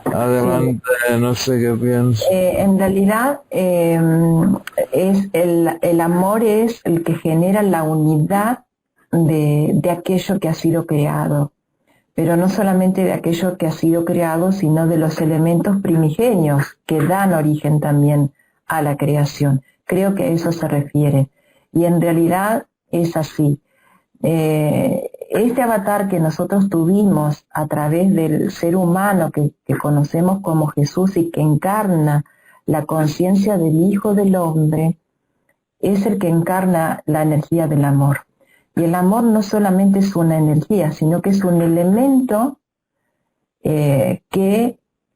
Adelante, no sé qué pienso. En realidad es el amor es el que genera la unidad de aquello que ha sido creado, pero no solamente de aquello que ha sido creado, sino de los elementos primigenios que dan origen también a la creación. Creo que a eso se refiere. Y en realidad es así. Este avatar que nosotros tuvimos a través del ser humano que conocemos como Jesús y que encarna la conciencia del Hijo del Hombre, es el que encarna la energía del amor. Y el amor no solamente es una energía, sino que es un elemento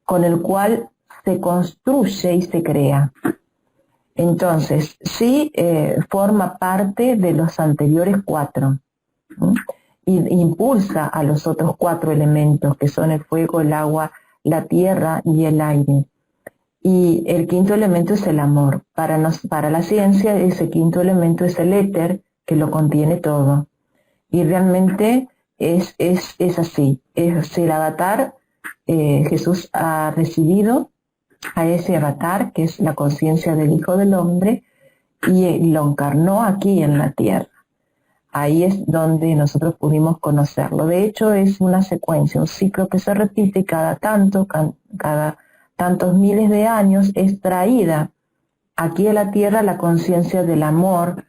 con el cual se construye y se crea. Entonces, sí forma parte de los anteriores 4, ¿sí? Y impulsa a los otros 4 elementos, que son el fuego, el agua, la tierra y el aire. Y el 5.º elemento es el amor. Para la ciencia, ese 5.º elemento es el éter, que lo contiene todo. Y realmente es así. Es el avatar, Jesús ha recibido a ese avatar, que es la conciencia del Hijo del Hombre, y lo encarnó aquí en la tierra. Ahí es donde nosotros pudimos conocerlo. De hecho, es una secuencia, un ciclo que se repite cada tantos miles de años es traída aquí a la tierra la conciencia del amor,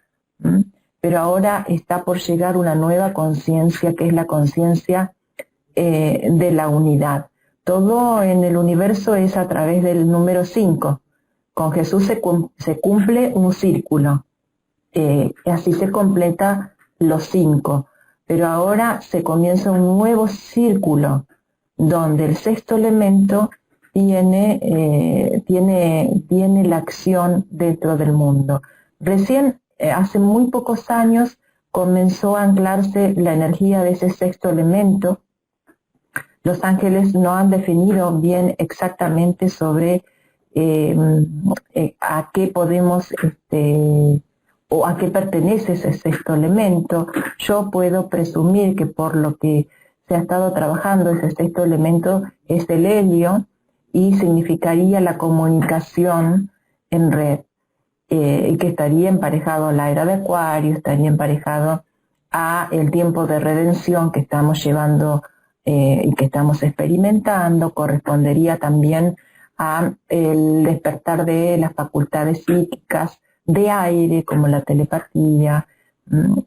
pero ahora está por llegar una nueva conciencia que es la conciencia de la unidad. Todo en el universo es a través del número 5. Con Jesús se cumple un círculo, y así se completa los 5. Pero ahora se comienza un nuevo círculo donde el 6.º elemento tiene la acción dentro del mundo. Recién, hace muy pocos años, comenzó a anclarse la energía de ese 6.º elemento. Los ángeles no han definido bien exactamente sobre a qué podemos, o a qué pertenece ese sexto elemento. Yo puedo presumir que por lo que se ha estado trabajando, ese sexto elemento es el helio y significaría la comunicación en red, y que estaría emparejado a la era de Acuario, estaría emparejado a el tiempo de redención que estamos llevando y que estamos experimentando, correspondería también a el despertar de las facultades psíquicas de aire, como la telepatía,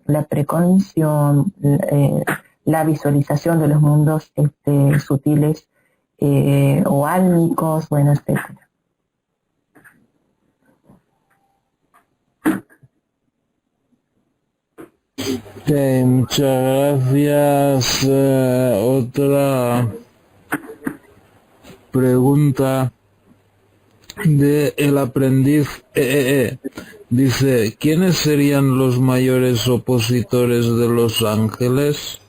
la precognición, la visualización de los mundos sutiles o álmicos, bueno, etcétera. Ok, muchas gracias. Otra pregunta de el aprendiz dice, ¿quiénes serían los mayores opositores de los ángeles?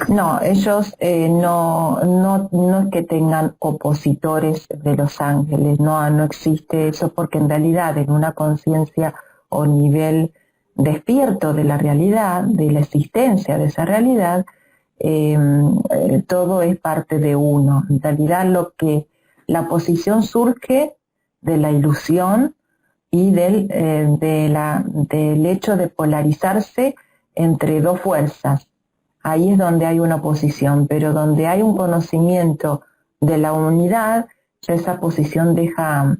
No, ellos no es que tengan opositores de los ángeles, no existe eso, porque en realidad en una conciencia o nivel despierto de la realidad, de la existencia de esa realidad, todo es parte de uno. En realidad la oposición surge de la ilusión y del hecho de polarizarse entre dos fuerzas. Ahí es donde hay una oposición, pero donde hay un conocimiento de la unidad, ya esa oposición deja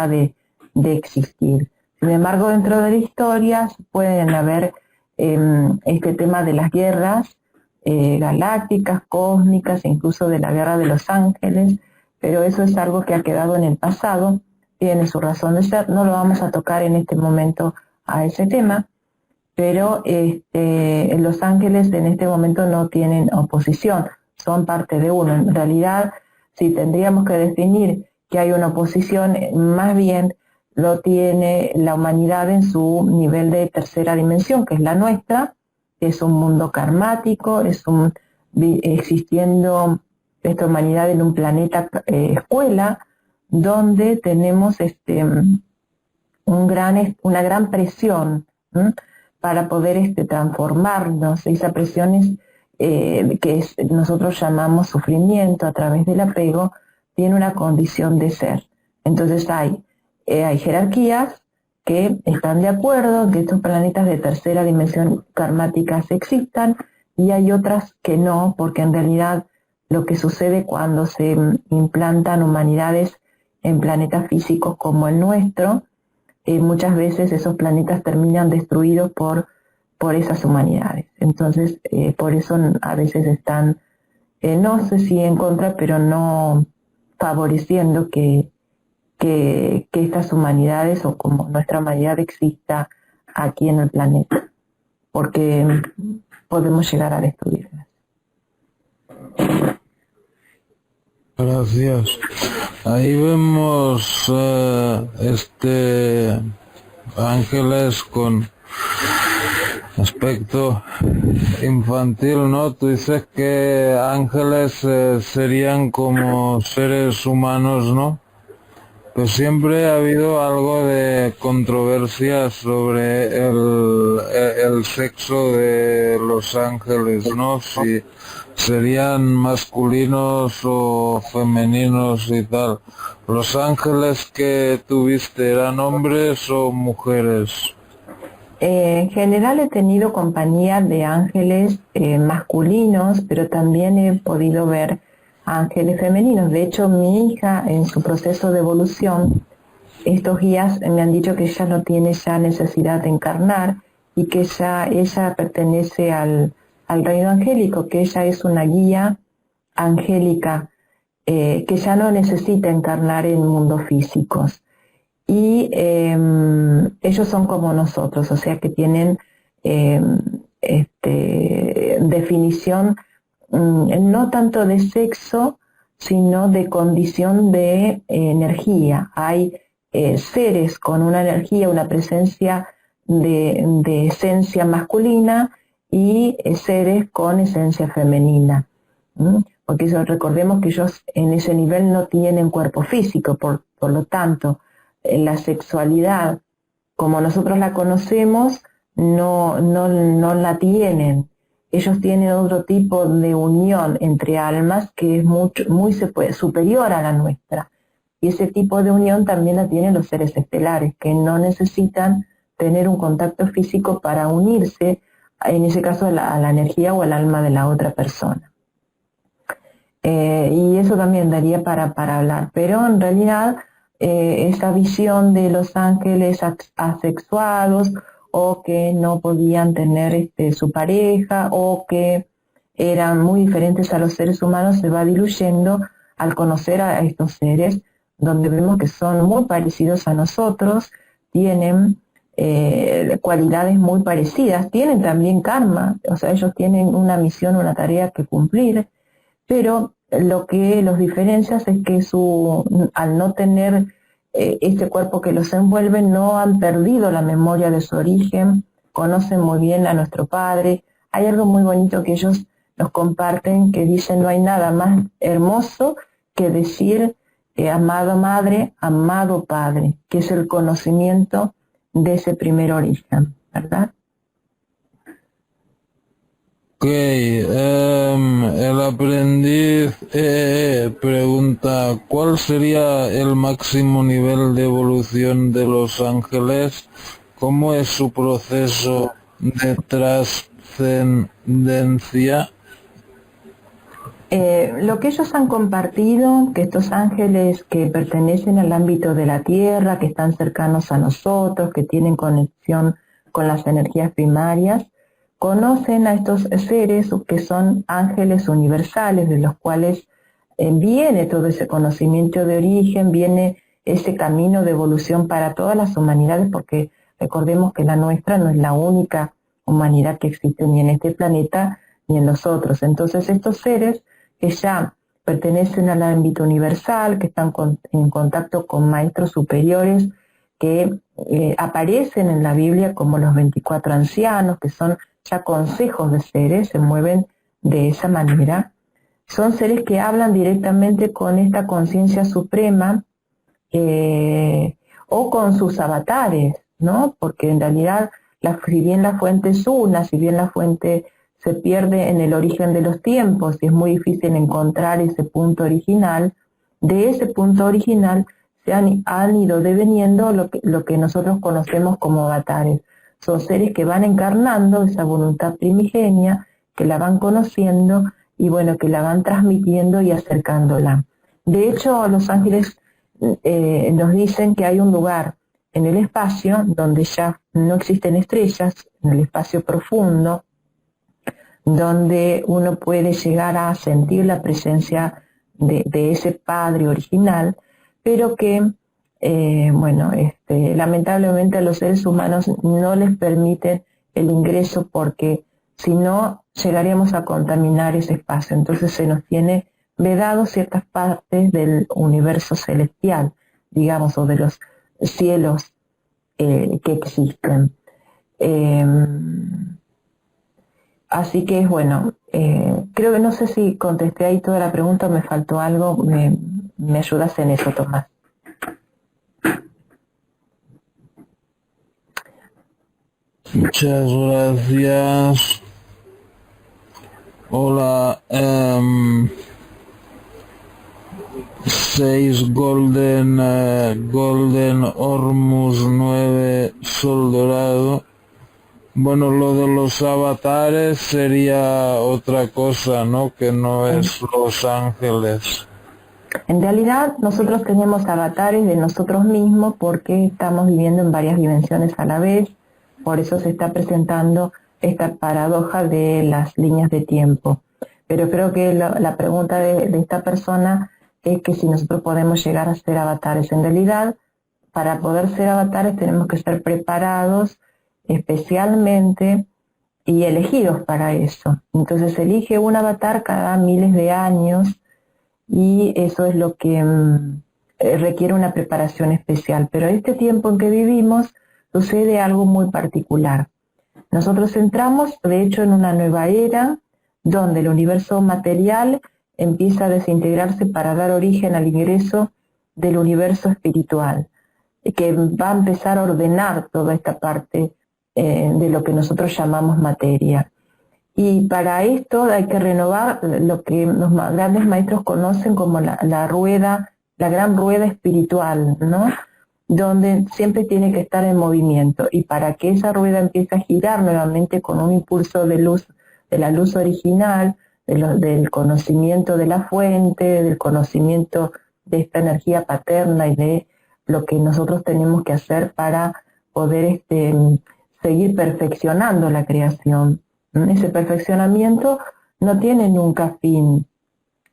de existir. Sin embargo, dentro de la historia pueden haber este tema de las guerras galácticas, cósmicas, e incluso de la guerra de los ángeles, pero eso es algo que ha quedado en el pasado, tiene su razón de ser, no lo vamos a tocar en este momento a ese tema, pero los ángeles en este momento no tienen oposición, son parte de uno. En realidad, si tendríamos que definir que hay una oposición, más bien lo tiene la humanidad en su nivel de tercera dimensión, que es la nuestra, es un mundo karmático, existiendo esta humanidad en un planeta escuela, donde tenemos una gran presión para poder transformarnos. Esa presión es nosotros llamamos sufrimiento a través del apego, tiene una condición de ser. Entonces hay jerarquías que están de acuerdo en que estos planetas de tercera dimensión karmáticas existan, y hay otras que no, porque en realidad lo que sucede cuando se implantan humanidades en planetas físicos como el nuestro, muchas veces esos planetas terminan destruidos por esas humanidades. Entonces, por eso a veces están, no sé si en contra, pero no favoreciendo que estas humanidades o como nuestra humanidad exista aquí en el planeta, porque podemos llegar a destruirlas. Gracias. Ahí vemos ángeles con aspecto infantil, ¿no? Tú dices que ángeles serían como seres humanos, ¿no? Pues siempre ha habido algo de controversia sobre el sexo de los ángeles, ¿no? Si serían masculinos o femeninos y tal. ¿Los ángeles que tuviste eran hombres o mujeres? En general he tenido compañía de ángeles masculinos, pero también he podido ver ángeles femeninos. De hecho, mi hija, en su proceso de evolución, estos guías me han dicho que ella no tiene ya necesidad de encarnar y que ella pertenece al reino angélico, que ella es una guía angélica que ya no necesita encarnar en mundos físicos. Y ellos son como nosotros, o sea que tienen definición no tanto de sexo, sino de condición de energía. Hay seres con una energía, una presencia de esencia masculina y seres con esencia femenina. porque recordemos que ellos en ese nivel no tienen cuerpo físico, por lo tanto, la sexualidad, como nosotros la conocemos, no la tienen. Ellos tienen otro tipo de unión entre almas que es muy superior a la nuestra. Y ese tipo de unión también la tienen los seres estelares, que no necesitan tener un contacto físico para unirse, en ese caso a la energía o al alma de la otra persona. Y eso también daría para hablar, pero en realidad esa visión de los ángeles asexuados o que no podían tener su pareja o que eran muy diferentes a los seres humanos se va diluyendo al conocer a estos seres, donde vemos que son muy parecidos a nosotros, tienen cualidades muy parecidas, tienen también karma, o sea, ellos tienen una misión, una tarea que cumplir, pero lo que los diferencia es que al no tener este cuerpo que los envuelve, no han perdido la memoria de su origen, conocen muy bien a nuestro Padre. Hay algo muy bonito que ellos nos comparten, que dicen: no hay nada más hermoso que decir amado Madre, amado Padre, que es el conocimiento de ese primer origen, ¿verdad? Ok, el aprendiz pregunta, ¿cuál sería el máximo nivel de evolución de los ángeles? ¿Cómo es su proceso de trascendencia? Lo que ellos han compartido, que estos ángeles que pertenecen al ámbito de la tierra, que están cercanos a nosotros, que tienen conexión con las energías primarias, conocen a estos seres que son ángeles universales, de los cuales viene todo ese conocimiento de origen, viene ese camino de evolución para todas las humanidades, porque recordemos que la nuestra no es la única humanidad que existe ni en este planeta ni en los otros. Entonces estos seres que ya pertenecen al ámbito universal, que están en contacto con maestros superiores, que aparecen en la Biblia como los 24 ancianos, que son ya consejos de seres, se mueven de esa manera. Son seres que hablan directamente con esta conciencia suprema o con sus avatares, ¿no? Porque en realidad, si bien la fuente es una, si bien la fuente se pierde en el origen de los tiempos y es muy difícil encontrar ese punto original, de ese punto original han ido deveniendo lo que nosotros conocemos como avatares. Son seres que van encarnando esa voluntad primigenia, que la van conociendo y bueno, que la van transmitiendo y acercándola. De hecho, los ángeles nos dicen que hay un lugar en el espacio donde ya no existen estrellas, en el espacio profundo, donde uno puede llegar a sentir la presencia de ese Padre original, pero que, lamentablemente a los seres humanos no les permiten el ingreso, porque si no llegaríamos a contaminar ese espacio. Entonces se nos tiene vedado ciertas partes del universo celestial, digamos, o de los cielos que existen. Así que bueno, creo que no sé si contesté ahí toda la pregunta o me faltó algo. Me ayudas en eso, Tomás. Muchas gracias. Hola, 6 Golden Hormus 9 Sol Dorado. Bueno, lo de los avatares sería otra cosa, ¿no? Que no es los ángeles. En realidad nosotros tenemos avatares de nosotros mismos porque estamos viviendo en varias dimensiones a la vez, por eso se está presentando esta paradoja de las líneas de tiempo. Pero creo que la pregunta de esta persona es que si nosotros podemos llegar a ser avatares. En realidad, para poder ser avatares tenemos que estar preparados especialmente y elegidos para eso. Entonces se elige un avatar cada miles de años y eso es lo que requiere una preparación especial. Pero este tiempo en que vivimos sucede algo muy particular. Nosotros entramos, de hecho, en una nueva era donde el universo material empieza a desintegrarse para dar origen al ingreso del universo espiritual, que va a empezar a ordenar toda esta parte de lo que nosotros llamamos materia. Y para esto hay que renovar lo que los grandes maestros conocen como la rueda, la gran rueda espiritual, ¿no? Donde siempre tiene que estar en movimiento. Y para que esa rueda empiece a girar nuevamente con un impulso de luz, de la luz original, del conocimiento de la fuente, del conocimiento de esta energía paterna y de lo que nosotros tenemos que hacer para poder seguir perfeccionando la creación. Ese perfeccionamiento no tiene nunca fin,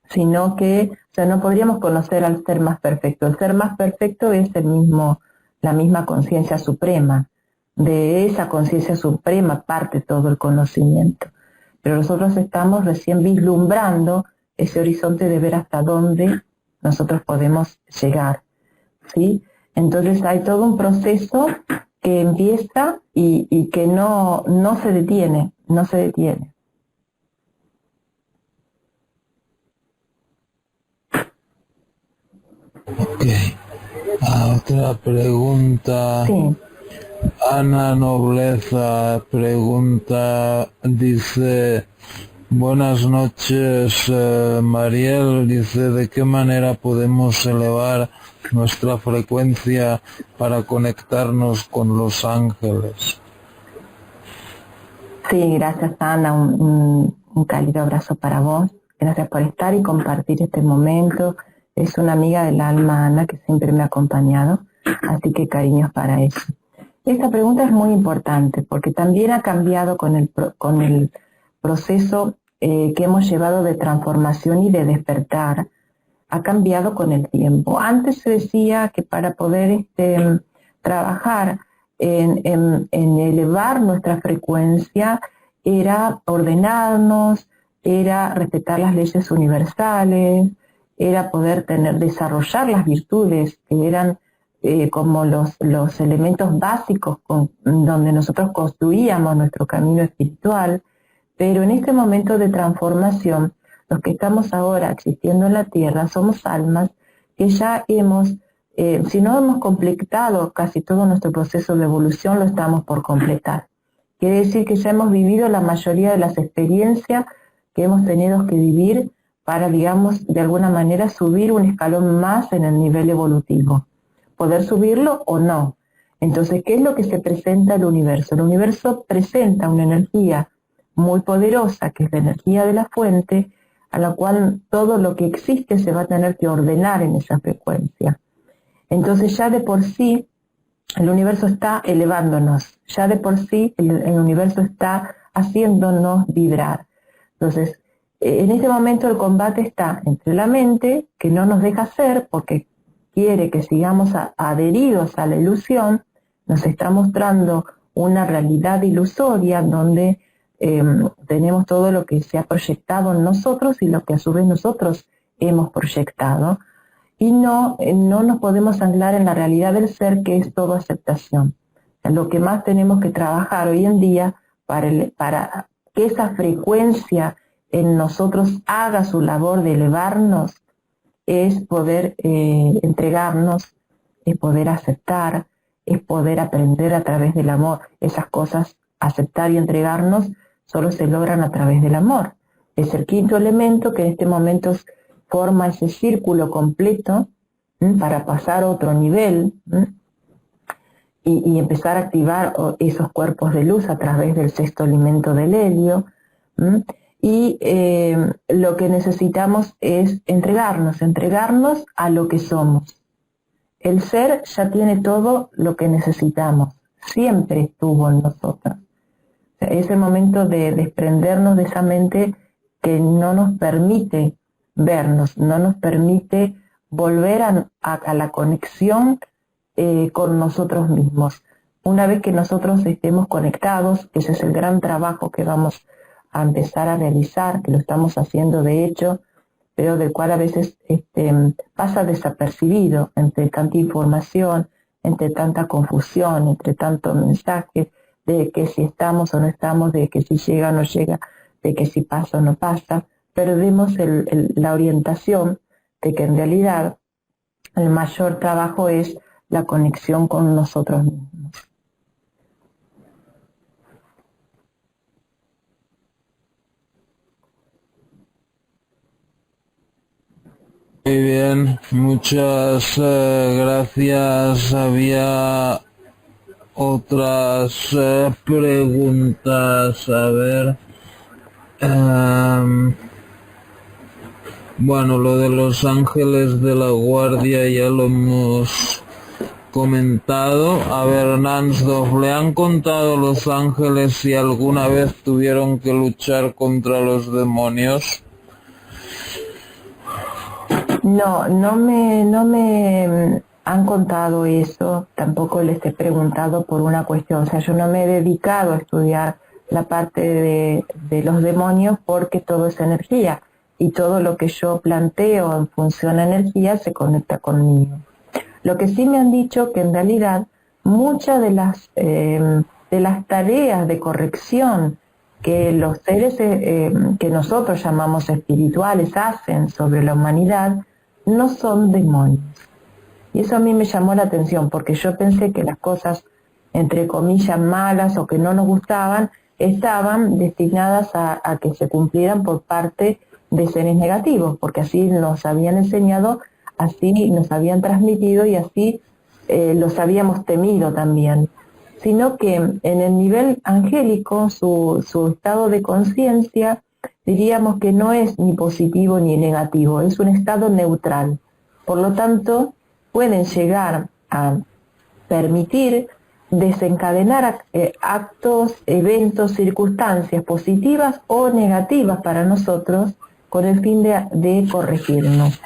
sino que, o sea, no podríamos conocer al ser más perfecto. El ser más perfecto es la misma conciencia suprema. De esa conciencia suprema parte todo el conocimiento. Pero nosotros estamos recién vislumbrando ese horizonte de ver hasta dónde nosotros podemos llegar, ¿sí? Entonces hay todo un proceso que empieza y que no se detiene. No se detiene. Ok. Otra pregunta. Sí. Ana Nobleza pregunta, dice, buenas noches, Mariel, dice, ¿de qué manera podemos elevar nuestra frecuencia para conectarnos con los ángeles? Sí, gracias Ana, un cálido abrazo para vos. Gracias por estar y compartir este momento. Es una amiga del alma, Ana, que siempre me ha acompañado, así que cariños para eso. Esta pregunta es muy importante porque también ha cambiado con el proceso que hemos llevado de transformación y de despertar. Ha cambiado con el tiempo. Antes se decía que para poder trabajar en elevar nuestra frecuencia era ordenarnos, era respetar las leyes universales, era poder desarrollar las virtudes que eran como los elementos básicos donde nosotros construíamos nuestro camino espiritual. Pero en este momento de transformación, los que estamos ahora existiendo en la Tierra somos almas que ya hemos, si no hemos completado casi todo nuestro proceso de evolución, lo estamos por completar. Quiere decir que ya hemos vivido la mayoría de las experiencias que hemos tenido que vivir para, digamos, de alguna manera subir un escalón más en el nivel evolutivo. Poder subirlo o no. Entonces, ¿qué es lo que se presenta al universo? El universo presenta una energía muy poderosa, que es la energía de la fuente, a la cual todo lo que existe se va a tener que ordenar en esa frecuencia. Entonces ya de por sí el universo está elevándonos, ya de por sí el universo está haciéndonos vibrar. Entonces, en este momento el combate está entre la mente, que no nos deja ser porque quiere que sigamos adheridos a la ilusión, nos está mostrando una realidad ilusoria donde tenemos todo lo que se ha proyectado en nosotros y lo que a su vez nosotros hemos proyectado, y no nos podemos anclar en la realidad del ser, que es todo aceptación. Lo que más tenemos que trabajar hoy en día para que esa frecuencia en nosotros haga su labor de elevarnos es poder entregarnos, es poder aceptar, es poder aprender a través del amor. Esas cosas, aceptar y entregarnos, solo se logran a través del amor. Es el quinto elemento que en este momento forma ese círculo completo para pasar a otro nivel y empezar a activar esos cuerpos de luz a través del sexto elemento del helio. Y lo que necesitamos es entregarnos a lo que somos. El ser ya tiene todo lo que necesitamos, siempre estuvo en nosotros. Es el momento de desprendernos de esa mente que no nos permite vernos, no nos permite volver a la conexión con nosotros mismos. Una vez que nosotros estemos conectados, que ese es el gran trabajo que vamos a empezar a realizar, que lo estamos haciendo de hecho, pero del cual a veces pasa desapercibido entre tanta información, entre tanta confusión, entre tanto mensaje, de que si estamos o no estamos, de que si llega o no llega, de que si pasa o no pasa. perdemos la orientación de que en realidad el mayor trabajo es la conexión con nosotros mismos. Muy bien, muchas gracias. Había otras preguntas, a ver. Bueno, lo de los ángeles de la guardia ya lo hemos comentado. A ver, Nansdorf, ¿le han contado los ángeles si alguna vez tuvieron que luchar contra los demonios? No me han contado eso, tampoco les he preguntado por una cuestión, o sea, yo no me he dedicado a estudiar la parte de los demonios porque todo es energía y todo lo que yo planteo en función a energía se conecta conmigo. Lo que sí me han dicho que en realidad muchas de las tareas de corrección que los seres que nosotros llamamos espirituales hacen sobre la humanidad no son demonios. Y eso a mí me llamó la atención porque yo pensé que las cosas, entre comillas, malas o que no nos gustaban, estaban destinadas a que se cumplieran por parte de seres negativos, porque así nos habían enseñado, así nos habían transmitido y así los habíamos temido también. Sino que en el nivel angélico, su estado de conciencia, diríamos que no es ni positivo ni negativo, es un estado neutral. Por lo tanto, pueden llegar a permitir desencadenar actos, eventos, circunstancias positivas o negativas para nosotros con el fin de corregirnos.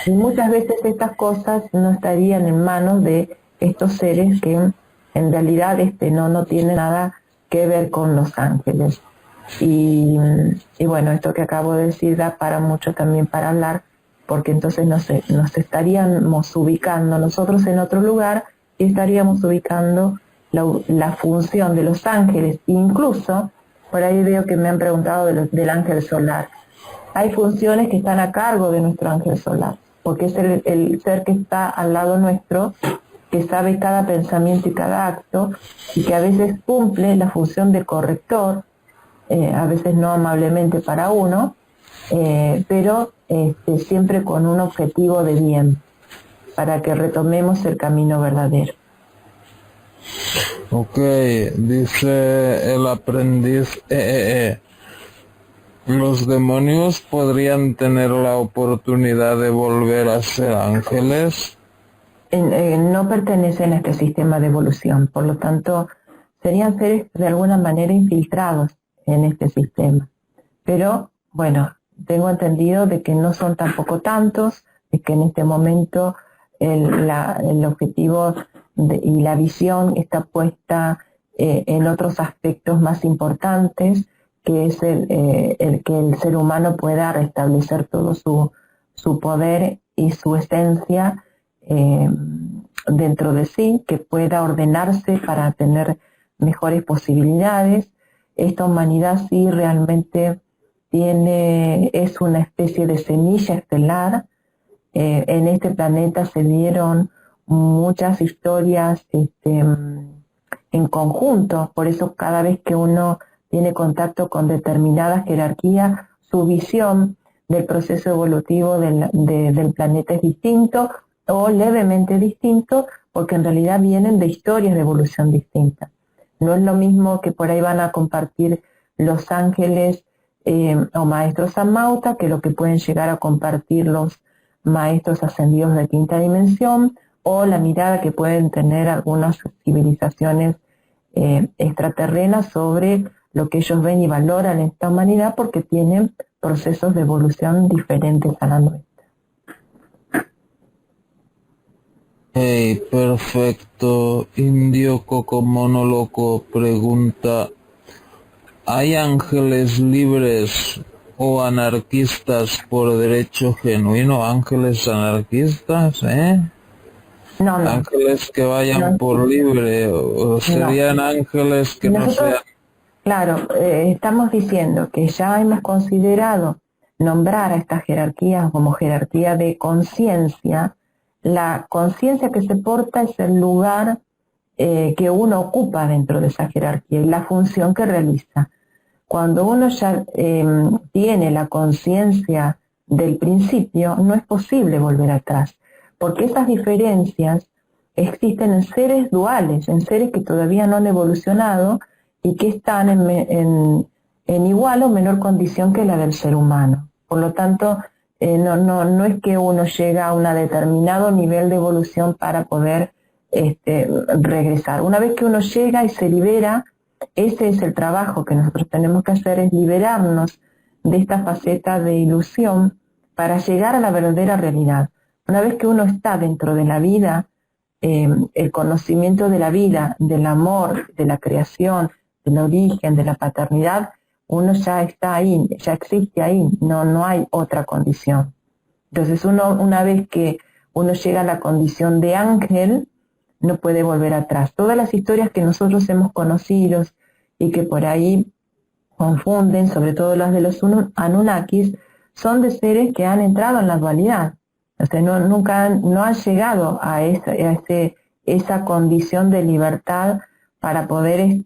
Y muchas veces estas cosas no estarían en manos de estos seres que en realidad no tienen nada que ver con los ángeles. Y bueno, esto que acabo de decir da para mucho también para hablar, porque entonces nos estaríamos ubicando nosotros en otro lugar y estaríamos ubicando la función de los ángeles. Incluso, por ahí veo que me han preguntado del ángel solar. Hay funciones que están a cargo de nuestro ángel solar, porque es el ser que está al lado nuestro, que sabe cada pensamiento y cada acto, y que a veces cumple la función de corrector, a veces no amablemente para uno, pero siempre con un objetivo de bien, para que retomemos el camino verdadero. Ok, dice el aprendiz ¿los demonios podrían tener la oportunidad de volver a ser ángeles? No pertenecen a este sistema de evolución, por lo tanto, serían seres de alguna manera infiltrados en este sistema. Pero, bueno, tengo entendido de que no son tampoco tantos, de que en este momento el objetivo y la visión está puesta en otros aspectos más importantes, que es el que el ser humano pueda restablecer todo su poder y su esencia dentro de sí, que pueda ordenarse para tener mejores posibilidades. Esta humanidad sí realmente es una especie de semilla estelar. En este planeta se dieron muchas historias en conjunto, por eso cada vez que uno tiene contacto con determinadas jerarquías, su visión del proceso evolutivo del planeta es distinto o levemente distinto, porque en realidad vienen de historias de evolución distintas. No es lo mismo que por ahí van a compartir los ángeles o maestros Amauta que lo que pueden llegar a compartir los maestros ascendidos de quinta dimensión, o la mirada que pueden tener algunas civilizaciones extraterrenas sobre lo que ellos ven y valoran en esta humanidad, porque tienen procesos de evolución diferentes a la nuestra. Hey, perfecto. Indio Cocomono Loco pregunta, ¿hay ángeles libres o anarquistas por derecho genuino? ¿Ángeles anarquistas, No. ¿Ángeles que vayan por libre o serían ángeles que no sean? Claro, estamos diciendo que ya hemos considerado nombrar a estas jerarquías como jerarquía de conciencia. La conciencia que se porta es el lugar que uno ocupa dentro de esa jerarquía y la función que realiza. Cuando uno ya tiene la conciencia del principio, no es posible volver atrás, porque esas diferencias existen en seres duales, en seres que todavía no han evolucionado y que están en igual o menor condición que la del ser humano. Por lo tanto, no es que uno llega a un determinado nivel de evolución para poder regresar. Una vez que uno llega y se libera, ese es el trabajo que nosotros tenemos que hacer, es liberarnos de esta faceta de ilusión para llegar a la verdadera realidad. Una vez que uno está dentro de la vida, el conocimiento de la vida, del amor, de la creación, del origen, de la paternidad, uno ya está ahí, ya existe ahí, no hay otra condición. Entonces una vez que uno llega a la condición de ángel, no puede volver atrás. Todas las historias que nosotros hemos conocido y que por ahí confunden, sobre todo las de los Anunnakis, son de seres que han entrado en la dualidad. O sea, no han llegado a esa condición de libertad para poder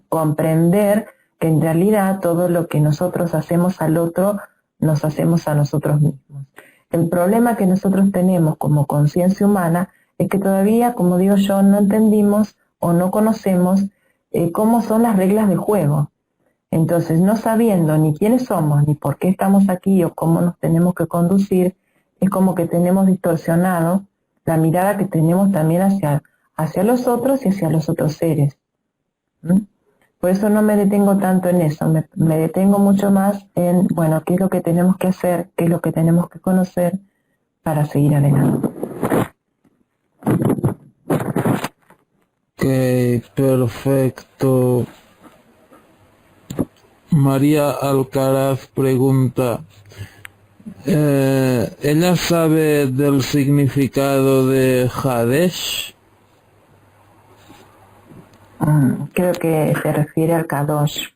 comprender que en realidad todo lo que nosotros hacemos al otro, nos hacemos a nosotros mismos. El problema que nosotros tenemos como conciencia humana es que todavía, como digo yo, no entendimos o no conocemos cómo son las reglas del juego. Entonces, no sabiendo ni quiénes somos, ni por qué estamos aquí o cómo nos tenemos que conducir, es como que tenemos distorsionado la mirada que tenemos también hacia los otros y hacia los otros seres. Por eso no me detengo tanto en eso, me detengo mucho más en, bueno, qué es lo que tenemos que hacer, qué es lo que tenemos que conocer para seguir adelante. Ok, perfecto. María Alcaraz pregunta, ¿ella sabe del significado de Hadesh? Creo que se refiere al Kadosh.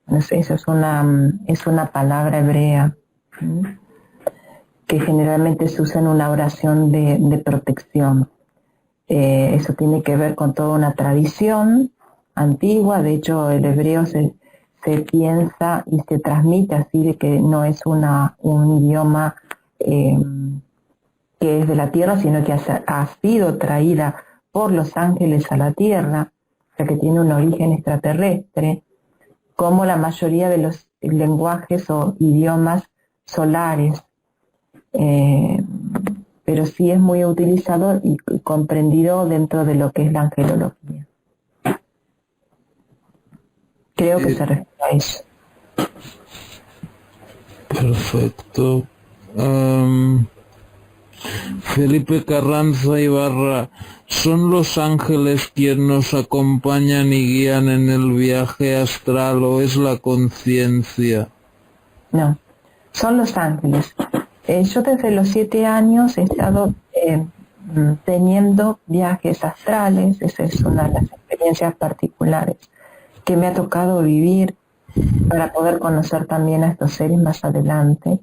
No sé, eso es una palabra hebrea que generalmente se usa en una oración de protección. Eso tiene que ver con toda una tradición antigua. De hecho, el hebreo se piensa y se transmite así, de que no es un idioma que es de la tierra, sino que ha sido traída por los ángeles a la tierra, o sea que tiene un origen extraterrestre, como la mayoría de los lenguajes o idiomas solares, pero sí es muy utilizado y comprendido dentro de lo que es la angelología. Creo que se refiere a eso. Perfecto. Felipe Carranza Ibarra, ¿son los ángeles quienes nos acompañan y guían en el viaje astral o es la conciencia? No, son los ángeles. Yo desde los 7 años he estado teniendo viajes astrales. Esa es una de las experiencias particulares que me ha tocado vivir para poder conocer también a estos seres más adelante.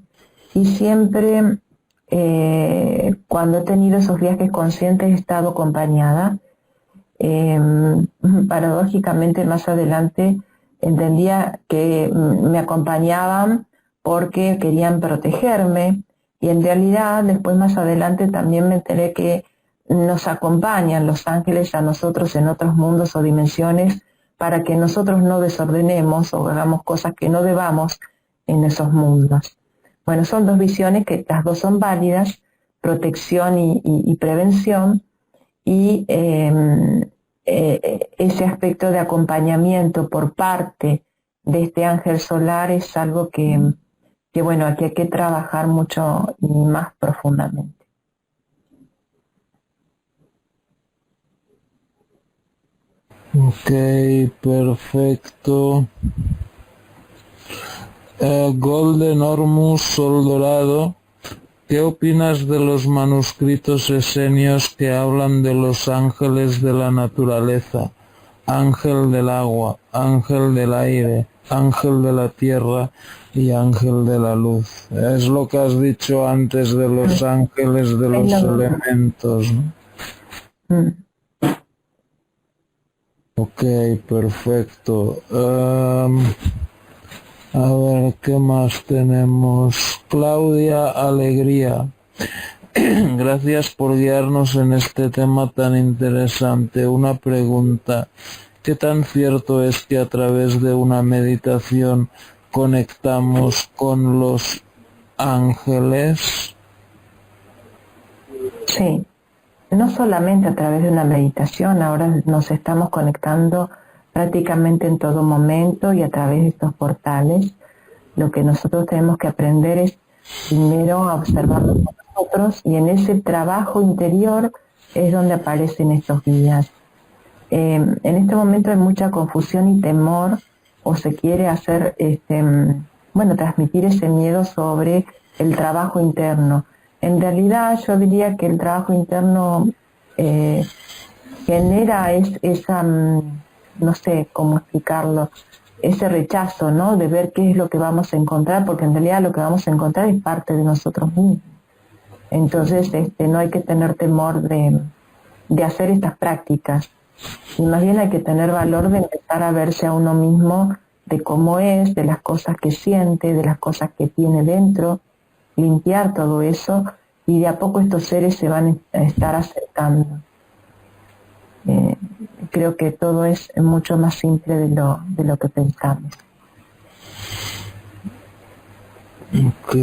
Y siempre, cuando he tenido esos viajes conscientes, he estado acompañada. Paradójicamente, más adelante entendía que me acompañaban porque querían protegerme, y en realidad después más adelante también me enteré que nos acompañan los ángeles a nosotros en otros mundos o dimensiones para que nosotros no desordenemos o hagamos cosas que no debamos en esos mundos. Bueno, son dos visiones que las dos son válidas, protección y prevención, y ese aspecto de acompañamiento por parte de este ángel solar es algo que bueno, aquí hay que trabajar mucho y más profundamente. Ok, perfecto. Golden Ormus Sol Dorado, ¿qué opinas de los manuscritos esenios que hablan de los ángeles de la naturaleza? Ángel del agua, ángel del aire, ángel de la tierra y ángel de la luz. Es lo que has dicho antes de los ángeles de los elementos, ¿no? Ok, perfecto. A ver, ¿qué más tenemos? Claudia Alegría. Gracias por guiarnos en este tema tan interesante. Una pregunta. ¿Qué tan cierto es que a través de una meditación conectamos con los ángeles? Sí, no solamente a través de una meditación, ahora nos estamos conectando prácticamente en todo momento y a través de estos portales. Lo que nosotros tenemos que aprender es primero a observarnos a nosotros, y en ese trabajo interior es donde aparecen estos guías. En este momento hay mucha confusión y temor, o se quiere hacer, transmitir ese miedo sobre el trabajo interno. En realidad yo diría que el trabajo interno genera esa, no sé cómo explicarlo, ese rechazo, ¿no? De ver qué es lo que vamos a encontrar, porque en realidad lo que vamos a encontrar es parte de nosotros mismos. Entonces, no hay que tener temor de hacer estas prácticas, y más bien hay que tener valor de empezar a verse a uno mismo de cómo es, de las cosas que siente, de las cosas que tiene dentro, limpiar todo eso, y de a poco estos seres se van a estar acercando. Creo que todo es mucho más simple de lo que pensamos. Ok.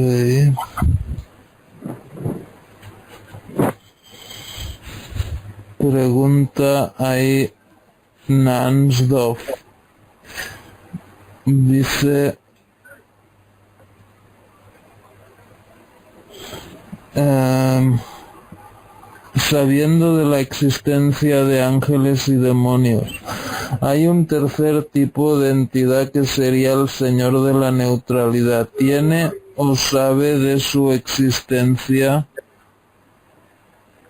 Pregunta ahí Nansdorf. Dice, sabiendo de la existencia de ángeles y demonios, hay un tercer tipo de entidad que sería el Señor de la Neutralidad. ¿Tiene o sabe de su existencia?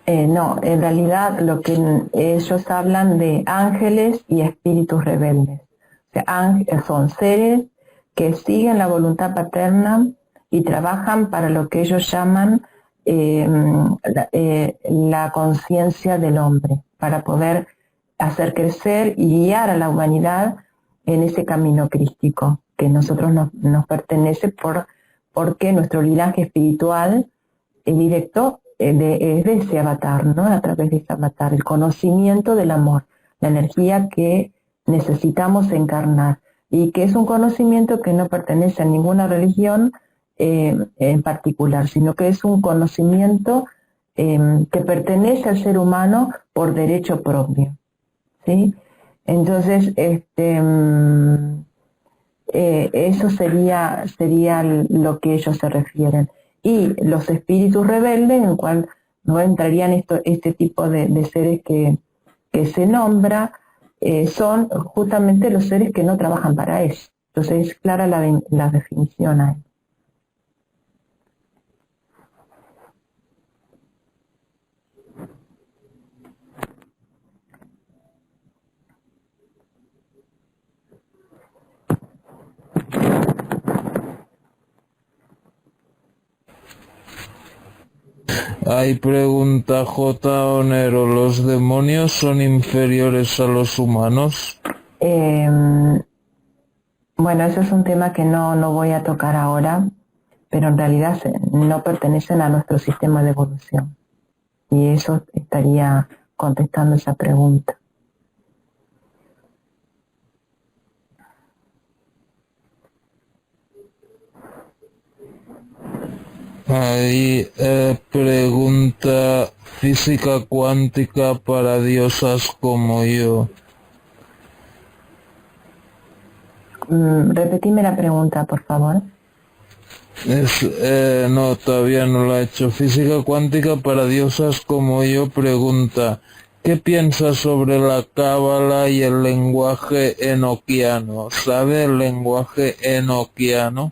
No, en realidad lo que ellos hablan de ángeles y espíritus rebeldes. O sea, son seres que siguen la voluntad paterna y trabajan para lo que ellos llaman la conciencia del hombre, para poder hacer crecer y guiar a la humanidad en ese camino crístico que nosotros nos pertenece porque nuestro linaje espiritual directo es de ese avatar, ¿no? A través de ese avatar, el conocimiento del amor, la energía que necesitamos encarnar, y que es un conocimiento que no pertenece a ninguna religión en particular, sino que es un conocimiento que pertenece al ser humano por derecho propio, ¿sí? Entonces, eso sería lo que ellos se refieren. Y los espíritus rebeldes, en el cual no entrarían este tipo de seres que se nombra, son justamente los seres que no trabajan para eso. Entonces es clara la definición ahí. Hay pregunta J. Onero, ¿los demonios son inferiores a los humanos? Bueno, ese es un tema que no voy a tocar ahora, pero en realidad no pertenecen a nuestro sistema de evolución. Y eso estaría contestando esa pregunta. Hay pregunta física cuántica para diosas como yo. Repetime la pregunta, por favor. No, todavía no lo ha hecho. Física cuántica para diosas como yo pregunta, ¿qué piensas sobre la cábala y el lenguaje enoquiano? ¿Sabe el lenguaje enoquiano?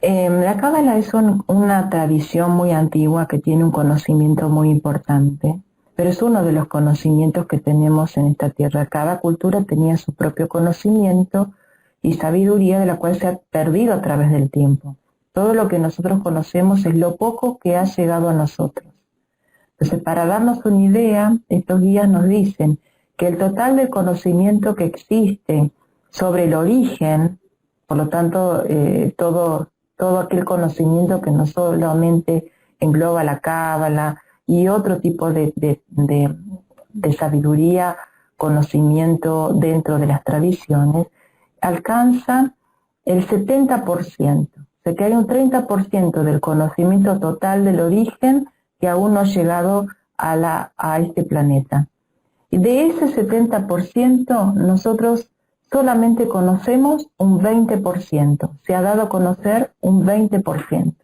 La cábala es una tradición muy antigua que tiene un conocimiento muy importante, pero es uno de los conocimientos que tenemos en esta tierra. Cada cultura tenía su propio conocimiento y sabiduría de la cual se ha perdido a través del tiempo. Todo lo que nosotros conocemos es lo poco que ha llegado a nosotros. Entonces, para darnos una idea, estos guías nos dicen que el total del conocimiento que existe sobre el origen, por lo tanto, todo aquel conocimiento que no solamente engloba la cábala y otro tipo de sabiduría, conocimiento dentro de las tradiciones, alcanza el 70%. O sea que hay un 30% del conocimiento total del origen que aún no ha llegado a este planeta. Y de ese 70%, nosotros solamente conocemos un 20%. Se ha dado a conocer un 20%.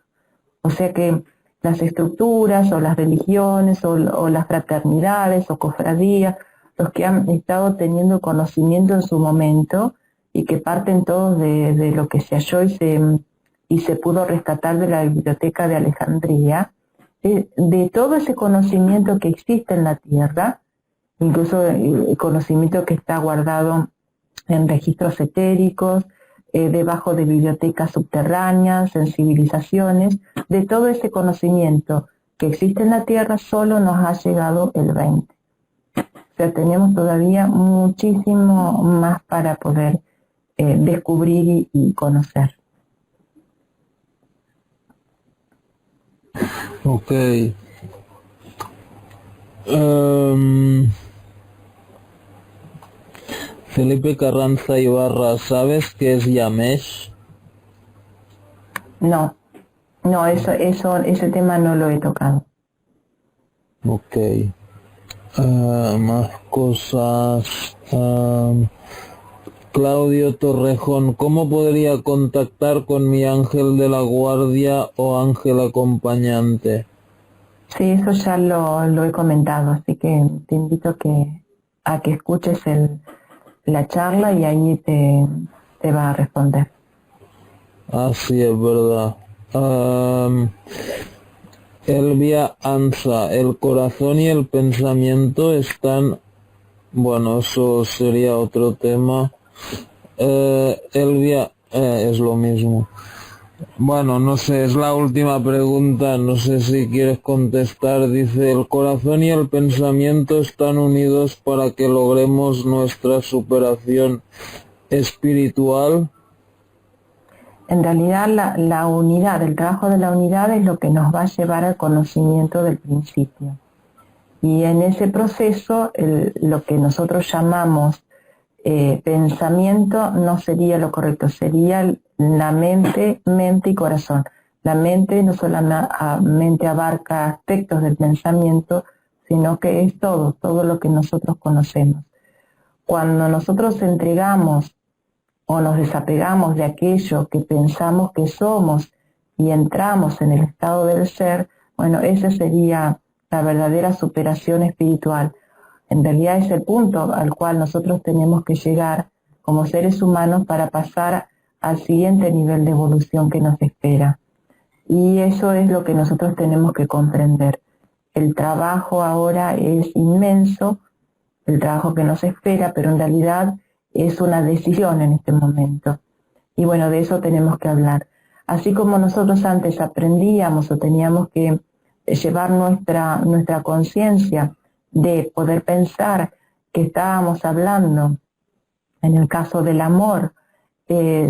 O sea que las estructuras o las religiones o las fraternidades o cofradías, los que han estado teniendo conocimiento en su momento y que parten todos de lo que se halló y se pudo rescatar de la biblioteca de Alejandría, de todo ese conocimiento que existe en la Tierra, incluso el conocimiento que está guardado en registros etéricos, debajo de bibliotecas subterráneas, en civilizaciones, de todo ese conocimiento que existe en la Tierra solo nos ha llegado el 20%. O sea, tenemos todavía muchísimo más para poder descubrir y conocer. Ok. Felipe Carranza Ibarra, ¿sabes qué es Yamesh? No, ese tema no lo he tocado. Ok. Más cosas. Claudio Torrejón, ¿cómo podría contactar con mi ángel de la guardia o ángel acompañante? Sí, eso ya lo he comentado, así que te invito a que escuches la charla y ahí te va a responder. Ah, sí, es verdad. Elvia Ansa, el corazón y el pensamiento están... Bueno, eso sería otro tema. Elvia, es lo mismo. Bueno, no sé, es la última pregunta, no sé si quieres contestar. Dice, el corazón y el pensamiento están unidos para que logremos nuestra superación espiritual. En realidad la unidad, el trabajo de la unidad es lo que nos va a llevar al conocimiento del principio. Y en ese proceso, lo que nosotros llamamos pensamiento no sería lo correcto, sería la mente y corazón. La mente no solamente abarca aspectos del pensamiento, sino que es todo lo que nosotros conocemos. Cuando nosotros entregamos o nos desapegamos de aquello que pensamos que somos y entramos en el estado del ser, bueno, esa sería la verdadera superación espiritual. En realidad es el punto al cual nosotros tenemos que llegar como seres humanos para pasar al siguiente nivel de evolución que nos espera. Y eso es lo que nosotros tenemos que comprender. El trabajo ahora es inmenso, el trabajo que nos espera, pero en realidad es una decisión en este momento. Y bueno, de eso tenemos que hablar. Así como nosotros antes aprendíamos o teníamos que llevar nuestra conciencia de poder pensar que estábamos hablando, en el caso del amor,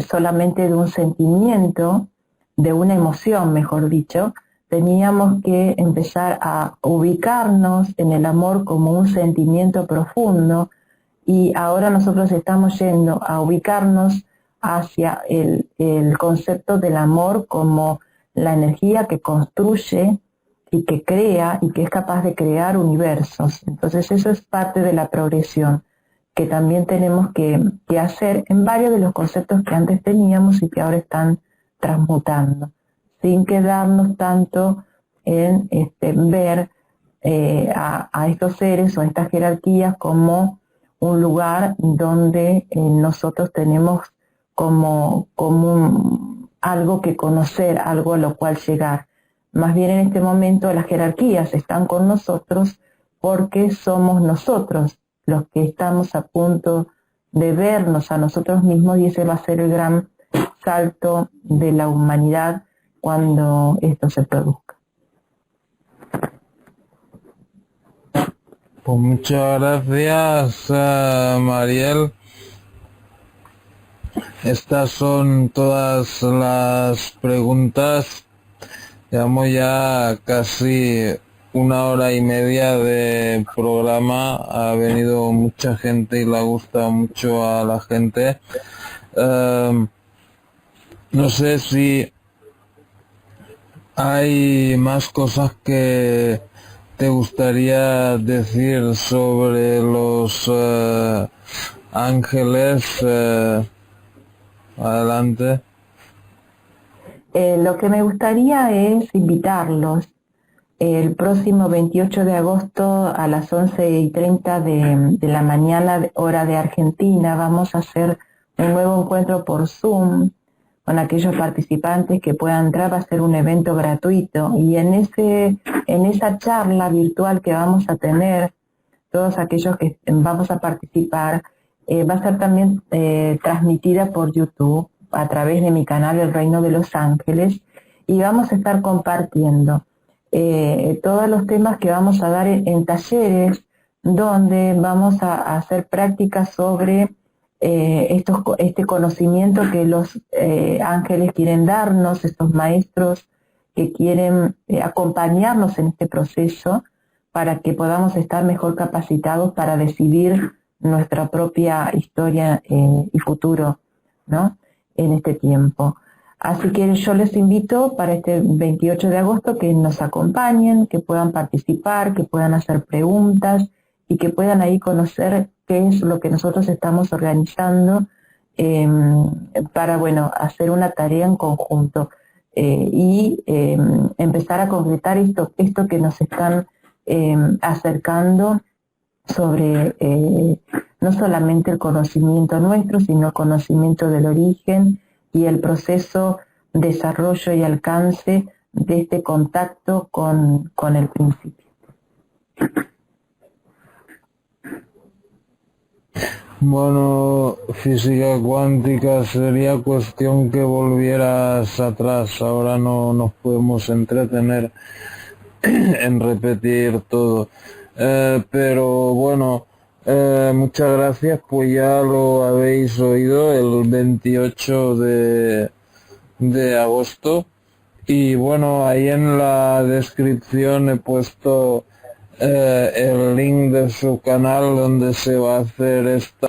solamente de un sentimiento, de una emoción, mejor dicho, teníamos que empezar a ubicarnos en el amor como un sentimiento profundo, y ahora nosotros estamos yendo a ubicarnos hacia el concepto del amor como la energía que construye y que crea y que es capaz de crear universos. Entonces eso es parte de la progresión que también tenemos que hacer en varios de los conceptos que antes teníamos y que ahora están transmutando, sin quedarnos tanto en ver a estos seres o a estas jerarquías como un lugar donde nosotros tenemos como algo que conocer, algo a lo cual llegar. Más bien en este momento las jerarquías están con nosotros porque somos nosotros los que estamos a punto de vernos a nosotros mismos, y ese va a ser el gran salto de la humanidad cuando esto se produzca. Pues muchas gracias, Mariel. Estas son todas las preguntas. Llevamos ya casi 1 hora y media de programa. Ha venido mucha gente y le ha gustado mucho a la gente. No sé si hay más cosas que te gustaría decir sobre los ángeles. Adelante. Lo que me gustaría es invitarlos el próximo 28 de agosto a las 11:30 de la mañana, hora de Argentina. Vamos a hacer un nuevo encuentro por Zoom con aquellos participantes que puedan entrar. Va a ser un evento gratuito, y en esa charla virtual que vamos a tener, todos aquellos que vamos a participar, va a ser también transmitida por YouTube a través de mi canal El Reino de los Ángeles, y vamos a estar compartiendo todos los temas que vamos a dar en talleres, donde vamos a hacer prácticas sobre este conocimiento que los ángeles quieren darnos, estos maestros que quieren acompañarnos en este proceso, para que podamos estar mejor capacitados para decidir nuestra propia historia y futuro, ¿no?, en este tiempo. Así que yo les invito para este 28 de agosto que nos acompañen, que puedan participar, que puedan hacer preguntas y que puedan ahí conocer qué es lo que nosotros estamos organizando para, bueno, hacer una tarea en conjunto y empezar a concretar esto que nos están acercando sobre no solamente el conocimiento nuestro, sino el conocimiento del origen y el proceso, desarrollo y alcance de este contacto con el principio. Bueno, física cuántica, sería cuestión que volvieras atrás. Ahora no nos podemos entretener en repetir todo. Pero bueno, muchas gracias, pues ya lo habéis oído, el 28 de agosto. Y bueno, ahí en la descripción he puesto el link de su canal donde se va a hacer esta